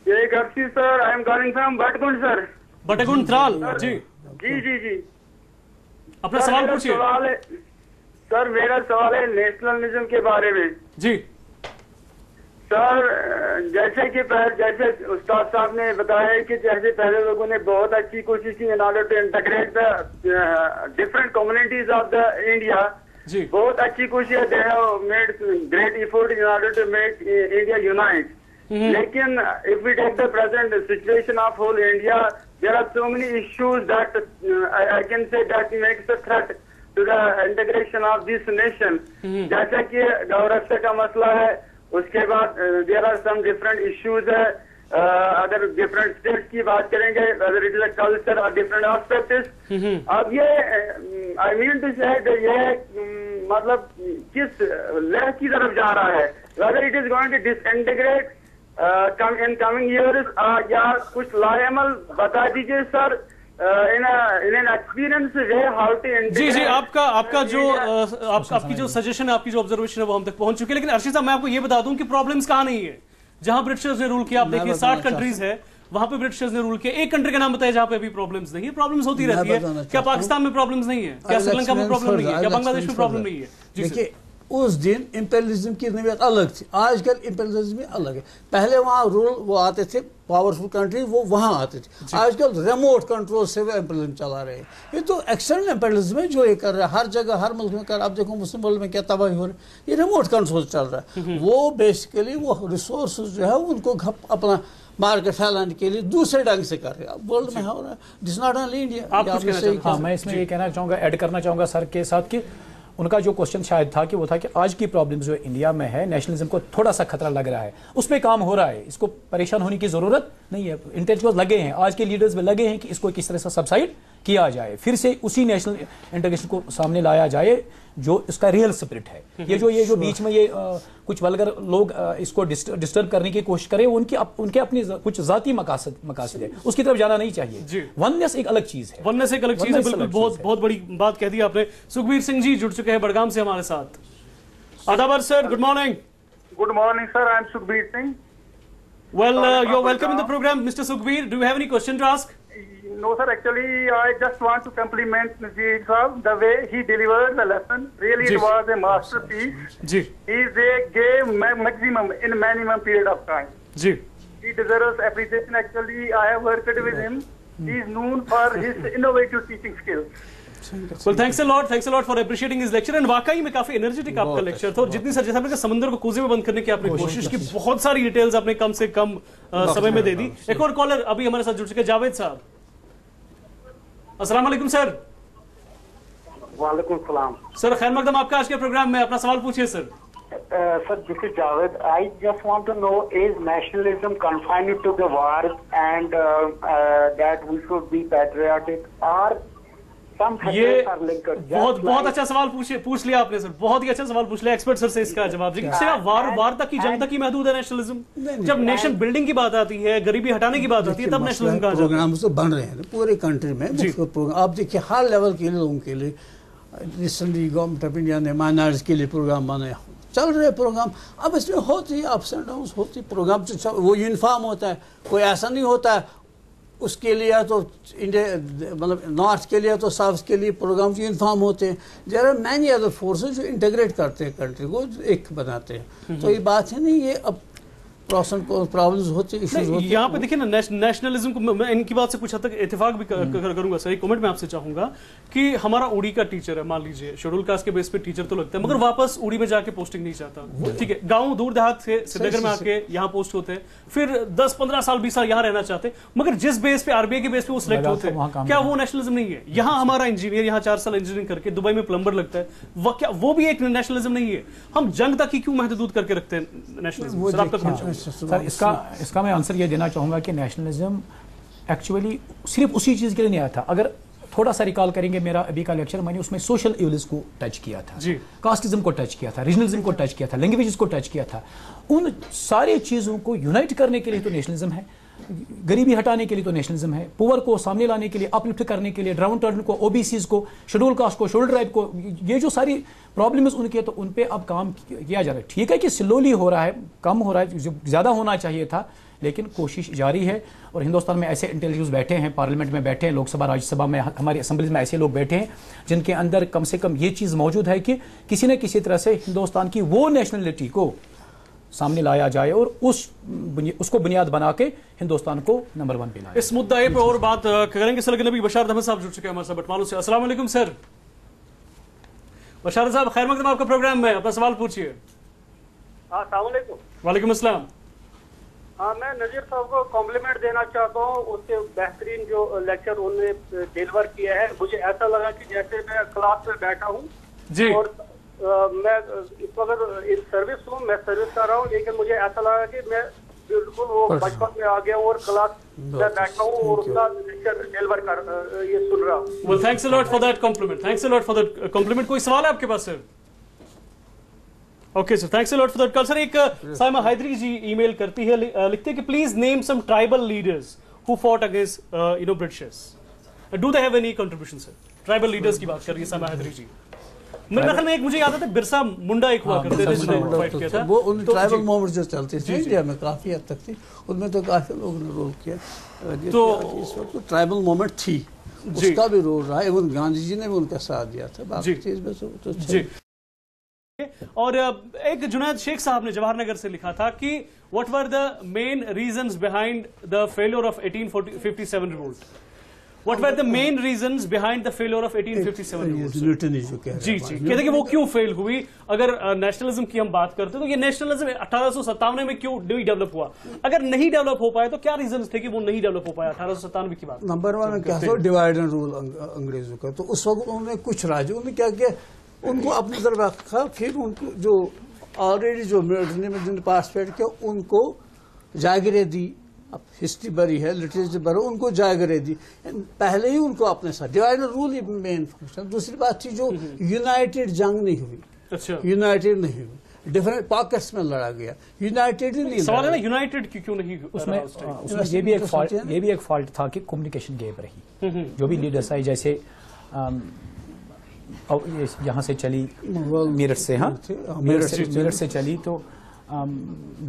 Sheikh Harshid sir, I am calling from Batgund sir. Batgund Tral जी जी जी जी। अपना सवाल पूछिए सर। मेरा सवाल है नेशनलिज्म के बारे में जी। سر جیسے کہ جیسے استاد صاحب نے بتایا کہ جیسے پہلے لوگوں نے بہت اچھی کوشش کی in order to integrate the different communities of the India. بہت اچھی کوشش ہے. They have made great effort in order to make India unite. لیکن if we take the present situation of whole India, there are so many issues that I can say that makes a threat to the integration of this nation. جیسا کہ گورکشا کا مسئلہ ہے, اس کے بعد there are some different issues ہے. اگر different states کی بات کریں گے, whether it is a culture or different aspects. اب یہ I mean to say that یہ مطلب کس لہر کی طرف جا رہا ہے, whether it is going to disintegrate in coming years, یا کچھ لائعمل بتا دیجیے سر in an experience way how to integrate. جی آپ کا جو آپ کی جو سجیشن ہے, آپ کی جو آبزرویشن ہے وہ ہم تک پہنچ چکے. لیکن ارشد صاحب میں آپ کو یہ بتا دوں کہ پرابلمس کہاں نہیں ہے. جہاں برٹشرز نے رول کیا, آپ دیکھیے 60 کنٹریز ہے, وہاں پہ برٹشرز نے رول کیا. ایک کنٹری کا نام بتائے جہاں پہ ابھی پرابلمس نہیں ہے. پرابلمس ہوتی رہتی ہے. کیا پاکستان میں پرابلمس نہیں ہے؟ کیا سری لنکا میں پرابلم نہیں ہے؟ کیا بنگلہ دیش میں پرابلم نہیں ہے؟ دیکھیے اس دن امپیریلزم کی نوعیت الگ تھی, آج کل امپیریلزم الگ ہے. پہلے وہاں رول وہ آتے تھے پاورفل کنٹری, وہ وہاں آتے تھے. آج کل ریموٹ کنٹرول سے وہ امپیریلزم چلا رہے ہیں. یہ تو ایکسٹرنل امپیریلزم ہے جو یہ کر رہا ہے ہر جگہ ہر ملک میں کر. اب دیکھو مسلم ورلڈ میں کیا تباہی ہو رہی ہے, یہ ریموٹ کنٹرول چل رہا ہے. وہ بیسیکلی وہ ریسورسز جو ہے ان کو اپنا مارکیٹ پھیلانے کے لیے دوسرے ڈنگ سے کر رہے ہیں. ورلڈ میں ہو رہا ہے, دس ناٹ اونلی انڈیا. میں اس میں یہ کہنا چاہوں گا, ایڈ کرنا چاہوں گا سر کے ساتھ کہ ان کا جو کوشچن شاید تھا کہ وہ تھا کہ آج کی پرابلم جو انڈیا میں ہے, نیشنلزم کو تھوڑا سا خطرہ لگ رہا ہے, اس پہ کام ہو رہا ہے, اس کو پریشان ہونے کی ضرورت نہیں ہے. انٹیلیجنس لگے ہیں, آج کے لیڈرز میں لگے ہیں کہ اس کو کس طرح سے سبسائڈ کیا جائے, پھر سے اسی نیشنل انٹیگریشن کو سامنے لایا جائے جو اس کا ریئل اسپرٹ ہے. یہ جو بیچ میں یہ کچھ ولگر لوگ اس کو ڈسٹرب کرنے کی کوشش کریں, ان کے اپنی کچھ ذاتی مقاصد ہے, اس کی طرف جانا نہیں چاہیے. وننس ایک الگ چیز ہے. وننس ایک الگ چیز ہے, بالکل بہت بڑی بات کہہ دی آپ نے. سکھبیر سنگھ جی جڑ چکے ہیں بڑگام سے ہمارے ساتھ. آداب sir, good morning. Good morning sir, I am Sukhbir Singh. Well, you are welcome in the program, Mr. Sukhbir. Do you have any question to ask? No sir, actually I just want to compliment Najeer Saab, the way he delivered the lesson. Really it was a masterpiece. He gave maximum in minimum period of time. He deserves appreciation. Actually I have worked with him. He is known for his innovative teaching skills. Well, thanks a lot for appreciating his lecture. And واقعی میں کافی energetic آپ کا lecture تھا, اور جتنی سر جیسا آپ نے سمندر کو کوزے میں بند کرنے کی آپ نے کوشش کی, بہت ساری ڈیٹیلز آپ نے کم سے کم سمے میں دے دی. ایک اور کالر ابھی ہمارے ساتھ جڑ چکے, جاوید صاحب. السلام علیکم سر. وعلیکم السلام سر, خیر مقدم آپ کا آج کے پروگرام میں. اپنا سوال پوچھیے سر. Sir, this is Javed. I just want to know, is nationalism confined to the war and that we should be patriotic, or یہ بہت اچھا سوال پوچھ لیا آپ نے سر, بہت ہی اچھا سوال پوچھ لیا ایکسپرٹ سر سے. اس کا جواب وار تک کی جنگ تک ہی محدود ہے نیشنلزم؟ جب نیشن بلڈنگ کی بات آتی ہے, غریبی ہٹانے کی بات آتی ہے, تب نیشنلزم کہا جاتا ہے. پروگرام تو بن رہے ہیں پورے کنٹری میں. آپ دیکھیے ہر لیول کے لوگوں کے لیے ریسنٹلی گورنمنٹ آف انڈیا نے مائنارٹیز کے لیے پروگرام بنائے, چل رہے پروگرام. اب اس میں ہوتی ہے اپس اینڈ ڈاؤنس ہوتی, پروگرام وہ یونیفارم ہوتا ہے, کوئی ایسا نہیں ہوتا ہے اس کے لیے تو انڈیا مطلب نارتھ کے لیے تو ساؤتھ کے لیے پروگرام یونیفارم ہوتے ہیں. There are many other forces جو انٹیگریٹ کرتے ہیں کنٹری کو, ایک بناتے ہیں. تو یہ بات ہے نہیں, یہ اب پرابلمز ہوتی ہیں, ایشوز ہوتے ہیں. یہاں پہ دیکھیں نا نیشنلزم کو میں ان کی بات سے کچھ حد تک اتفاق بھی کروں گا سر. ایک کمنٹ میں آپ سے چاہوں گا کہ ہمارا اوڑی کا ٹیچر ہے, مان لیجیے شیڈول کاسٹ کے بیس پہ ٹیچر تو لگتا ہے, مگر واپس اوڑی میں جا کے پوسٹنگ نہیں چاہتا. ٹھیک ہے, گاؤں دور دیہات سے سری نگر میں آ کے یہاں پوسٹ ہوتے ہیں, پھر 10-15 سال 20 سال یہاں رہنا چاہتے ہیں, مگر جس بیس پہ RBI کے بیس پہ وہ سلیکٹ ہوتے ہیں, کیا وہ نیشنلزم نہیں ہے؟ یہاں ہمارا انجینئر یہاں 4 سال انجینئرنگ کر کے دبئی میں پلمبر لگتا ہے, کیا وہ بھی ایک نیشنلزم نہیں ہے؟ ہم جنگ تک ہی کیوں محدود کر کے رکھتے ہیں نیشنلزم؟ سر آپ تک اس کا میں آنسر یہ دینا چاہوں گا کہ نیشنلزم ایکچولی صرف اسی چیز کے لیے نہیں آیا تھا. اگر تھوڑا سا ریکال کریں گے میرا ابھی کا لیکچر, میں نے اس میں سوشل ایولز کو ٹچ کیا تھا, کاسٹزم کو ٹچ کیا تھا, ریجنلزم کو ٹچ کیا تھا, لینگویجز کو ٹچ کیا تھا. ان سارے چیزوں کو یونائٹ کرنے کے لیے تو نیشنلزم ہے, غریبی ہٹانے کے لیے تو نیشنلزم ہے, پور کو سامنے لانے کے لیے, اپ لفٹ کرنے کے لیے, ڈراؤن ٹرن کو, OBCs کو, شیڈول کاسٹ کو, شیڈول ٹرائب کو, یہ جو ساری پرابلمز ان کے, تو ان پہ اب کام کیا جا رہا ہے. ٹھیک ہے کہ سلولی ہو رہا ہے, کم ہو رہا ہے, زیادہ ہونا چاہیے تھا, لیکن کوشش جاری ہے. اور ہندوستان میں ایسے انٹیلیجنس بیٹھے ہیں, پارلیمنٹ میں بیٹھے ہیں, لوک سبھا راجیہ سبھا میں, ہماری اسمبلیز میں ایسے لوگ بیٹھے ہیں جن کے اندر کم سے کم یہ چیز موجود ہے کہ کسی نہ کسی طرح سے ہندوستان کی وہ نیشنلٹی کو سامنے لایا جائے اور اس کو بنیاد بنا کے ہندوستان کو نمبر 1 پہ لائے. اس مدعے پہ اور بات کریں گے. سلگن نبی بشار احمد صاحب جڑ چکے ہیں ہمارے ساتھ بٹمالو سے. السلام علیکم سر. بشار صاحب خیر مقدم آپ کا پروگرام میں اپنا سوال پوچھیے. السلام علیکم. وعلیکم السلام. میں نذیر صاحب کو کمپلیمنٹ دینا چاہتا ہوں, اس کے بہترین جو لیکچر انہوں نے ڈیلیور کیا ہے. مجھے ایسا لگا کہ جیسے میں کلاس میں بیٹھا ہوں جی, اور میں اس وقت ان سروس ہوں, میں سروس کر رہا ہوں, لیکن مجھے ایسا لگا کہ میں بالکل وہ بچپن میں آ گیا اور کلاس میں بیٹھا ہوں اور اس کا لیکچر ڈیلیور کر یہ سن رہا ہوں. well thanks a lot for that compliment. thanks a lot for that compliment. کوئی سوال ہے آپ کے پاس sir? Okay sir, thanks a lot for that call. Sir ایک سائمہ حیدری جی ای میل کرتی ہے, لکھتے ہیں کہ please name some tribal leaders who fought against Britishers. Do they have any contribution sir? Tribal leaders کی بات کر رہی ہے سائمہ حیدری جی. میرے خیال میں ایک مجھے یاد آتا ہے برسا منڈا ایک ہوا کرتے تھے جنہوں نے فائٹ کیا تھا. وہ ان ٹرائبل موومنٹ جو چلتی تھی انڈیا میں کافی حد تک تھی, ان میں تو کافی لوگوں نے رول کیا. تو اس وقت ٹرائبل موومنٹ تھی, اس کا بھی رول رہا. ایون گاندھی جی نے بھی ان کا ساتھ دیا تھا. باقی چیز میں تو اور ایک جنید شیخ صاحب نے جواہر نگر سے لکھا تھا کہ what were the main reasons behind the failure of 1857 revolt? What were the main reasons behind the failure of 1857 revolt? جی جی, کہتے ہیں کہ وہ کیوں فیل ہوئی. اگر نیشنلزم کی ہم بات کرتے تو یہ نیشنلزم 1857 میں کیوں نہیں ڈیولپ ہوا؟ اگر نہیں ڈیولپ ہو پایا تو کیا ریزنز تھے کہ وہ نہیں ڈیولپ ہو پایا 1897 کی بات؟ نمبر 1 میں کیا تھا, ڈیوائڈ اینڈ رول انگریزوں کا. تو اس وقت انہوں نے کچھ راجوں نے کیا کیا, ان کو اپنی طرف رکھا, پھر ان کو جو آلریڈی جو ملٹری میں جن نے پارٹیسپیٹ کیا ان کو جائیگریں دی. اب ہسٹری بری ہے, لٹریچر بری, ان کو جائیگریں دی. پہلے ہی ان کو اپنے ساتھ ڈیوائڈ اینڈ رول ہی مین فنکشن. دوسری بات تھی جو یونائٹیڈ جنگ نہیں ہوئی. اچھا, یونائٹیڈ نہیں ہوئی, ڈفرینٹ پاکٹس میں لڑا گیا. یونائٹیڈ نہیں, سوال ہے نا یونائٹیڈ کیوں نہیں. اس میں یہ بھی ایک فالٹ تھا کہ کمیونیکیشن گیپ رہی. جو بھی لیڈرس آئے, جیسے یہاں سے چلی میرٹھ سے, ہاں میرٹھ سے چلی تو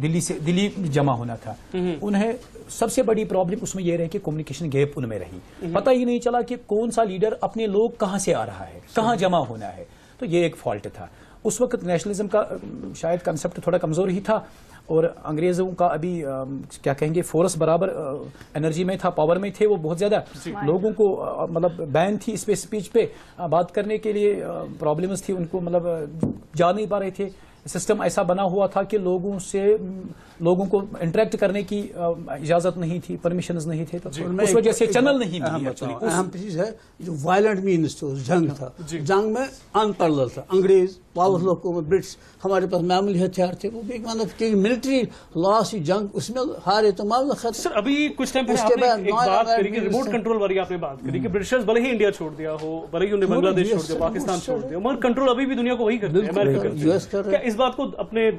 دلی جمع ہونا تھا. انہیں سب سے بڑی پرابلم اس میں یہ رہی کہ کمیونیکیشن گیپ ان میں رہی. پتہ ہی نہیں چلا کہ کون سا لیڈر اپنے لوگ کہاں سے آ رہا ہے, کہاں جمع ہونا ہے. تو یہ ایک فالٹ تھا. اس وقت نیشنلزم کا شاید کنسپٹ تھوڑا کمزور ہی تھا, اور انگریزوں کا ابھی کیا کہیں گے فورس برابر انرجی میں تھا, پاور میں تھے وہ بہت زیادہ. لوگوں کو مطلب بین تھی اس پہ, اسپیچ پہ بات کرنے کے لیے پرابلمز تھی, ان کو مطلب جا نہیں پا رہے تھے. سسٹم ایسا بنا ہوا تھا کہ لوگوں کو انٹریکٹ کرنے کی اجازت نہیں تھی, پرمیشنز نہیں تھے, تو اس وجہ سے چینل نہیں ملی. اہم چیز ہے جو وائلنٹ مینس تھا, جنگ تھا. جنگ میں انپیرلل تھا. انگریز پاورفل حکومت, برٹش, ہمارے پاس معمولی ہتھیار تھے. وہ بھی مطلب کہ ملٹری لاس جنگ, اس میں ہارے تو معاملہ ختم. سر ابھی کچھ ٹائم پہلے آپ نے ایک بات کری کہ ریموٹ کنٹرول والی آپ نے بات کری کہ برٹشرز بھلے ہی انڈیا چھوڑ دیا ہو, بھلے ہی انہیں بنگلہ دیش چھوڑ دیا, پاکستان چھوڑ دیا, مگر کنٹرول ابھی بھی دنیا کو وہی کرتے ہیں, امریکہ کرتے ہیں. کیا اس بات کو اپنے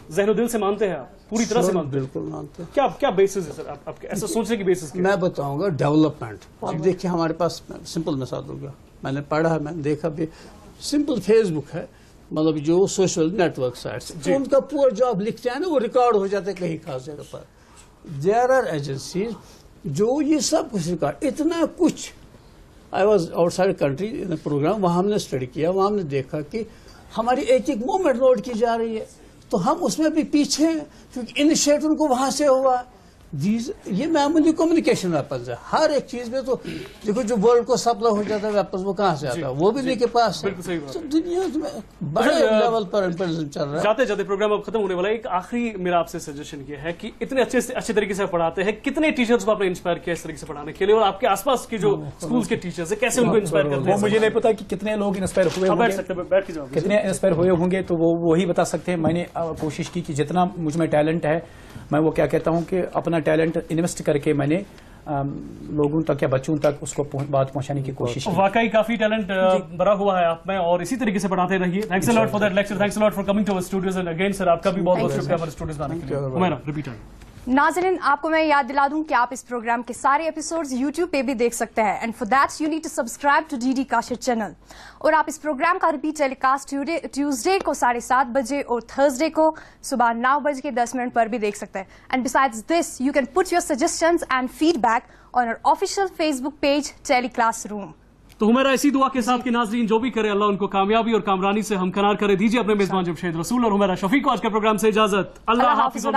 ذہن و دل سے مانتے ہیں آپ, پوری طرح سے مانتے ہیں؟ بالکل مانتے ہیں. کیا بیسس ہے سر آپ کے ایسا سوچنے کی بیسس؟ میں بتاؤں گا ڈیولپمنٹ. اب دیکھیے ہمارے پاس سمپل مثال ہوگا, میں نے پڑھا, میں نے دیکھا بھی, سمپل فیس بک ہے, مطلب جو سوشل نیٹ ورک سائٹس, ان کا پورا جو آپ لکھتے ہیں نا وہ ریکارڈ ہو جاتا ہے کہیں خاص جگہ پر. دیر آر ایجنسیز جو یہ سب کچھ ریکارڈ, اتنا کچھ. I was outside country programme, وہاں ہم نے اسٹڈی کیا, وہاں ہم نے دیکھا کہ ہماری ایک ایک موومنٹ نوٹ کی جا رہی ہے. تو ہم اس میں بھی پیچھے ہیں, کیونکہ انیشیٹ ان کو وہاں سے ہوا. یہ معمولی کمیونیکیشن ویپنز ہے ہر ایک چیز میں. تو دیکھو جو ورلڈ کو سپلائی ہو جاتا ہے ویپنز, وہ کہاں سے آتا ہے؟ وہ بھی ان کے پاس ہے. دنیا میں بڑے لیول پر امپیریلزم چل رہا ہے. جاتے جاتے پروگرام اب ختم ہونے والا ہے. ایک آخری میرا آپ سے سجیشن یہ ہے کہ اتنے اچھے طریقے سے پڑھاتے ہیں, کتنے ٹیچرز کو آپ نے انسپائر کیا اس طریقے سے پڑھانے کے لیے, اور آپ کے آس پاس کے جو اسکولز کے ٹیچرز ہیں کیسے ان کو انسپائر کرتے ہیں؟ مجھے نہیں پتا کہ کتنے لوگ انسپائر ہوئے ہوں گے, کتنے انسپائر ہوئے ہوں گے, تو وہ وہی بتا سکتے ہیں. میں نے کوشش کی کہ جتنا مجھ میں ٹیلنٹ ہے, میں وہ کیا کہتا ہوں کہ اپنا ٹیلنٹ انویسٹ کر کے میں نے لوگوں تک یا بچوں تک اس کو بات پہنچانے کی کوشش کی. واقعی کافی ٹیلنٹ بھرا ہوا ہے آپ میں, اور اسی طریقے سے پڑھاتے رہیے. Thanks a lot for that lecture, thanks a lot for coming to our studios, and again sir آپ کا بھی بہت بہت شکریہ ہمارے اسٹوڈیوز بنانے کے لیے. ہمارا ریپیٹ ہے. ناظرین آپ کو میں یاد دلا دوں کہ آپ اس پروگرام کے سارے ایپیسوڈز یوٹیوب پہ بھی دیکھ سکتے ہیں, and for that you need to subscribe to the Kashur channel. اور آپ اس پروگرام کا ریپیٹ ٹیلی کاسٹ ٹیوزڈے کو 7:30 بجے اور تھرسڈے کو صبح 9:10 پر بھی دیکھ سکتے ہیں. And besides this you can put your suggestions and feedback on our official Facebook page tele classroom. तो हुमैरा इसी दुआ के साथ कि नाज़रीन जो भी करे अल्लाह उनको कामयाबी और कामरानी से हमकनार करे। दीजिए अपने मेजबान जमशेद रसूल और हुमैरा शफीक को आज के प्रोग्राम से इजाजत। अल्लाह हाफिज़।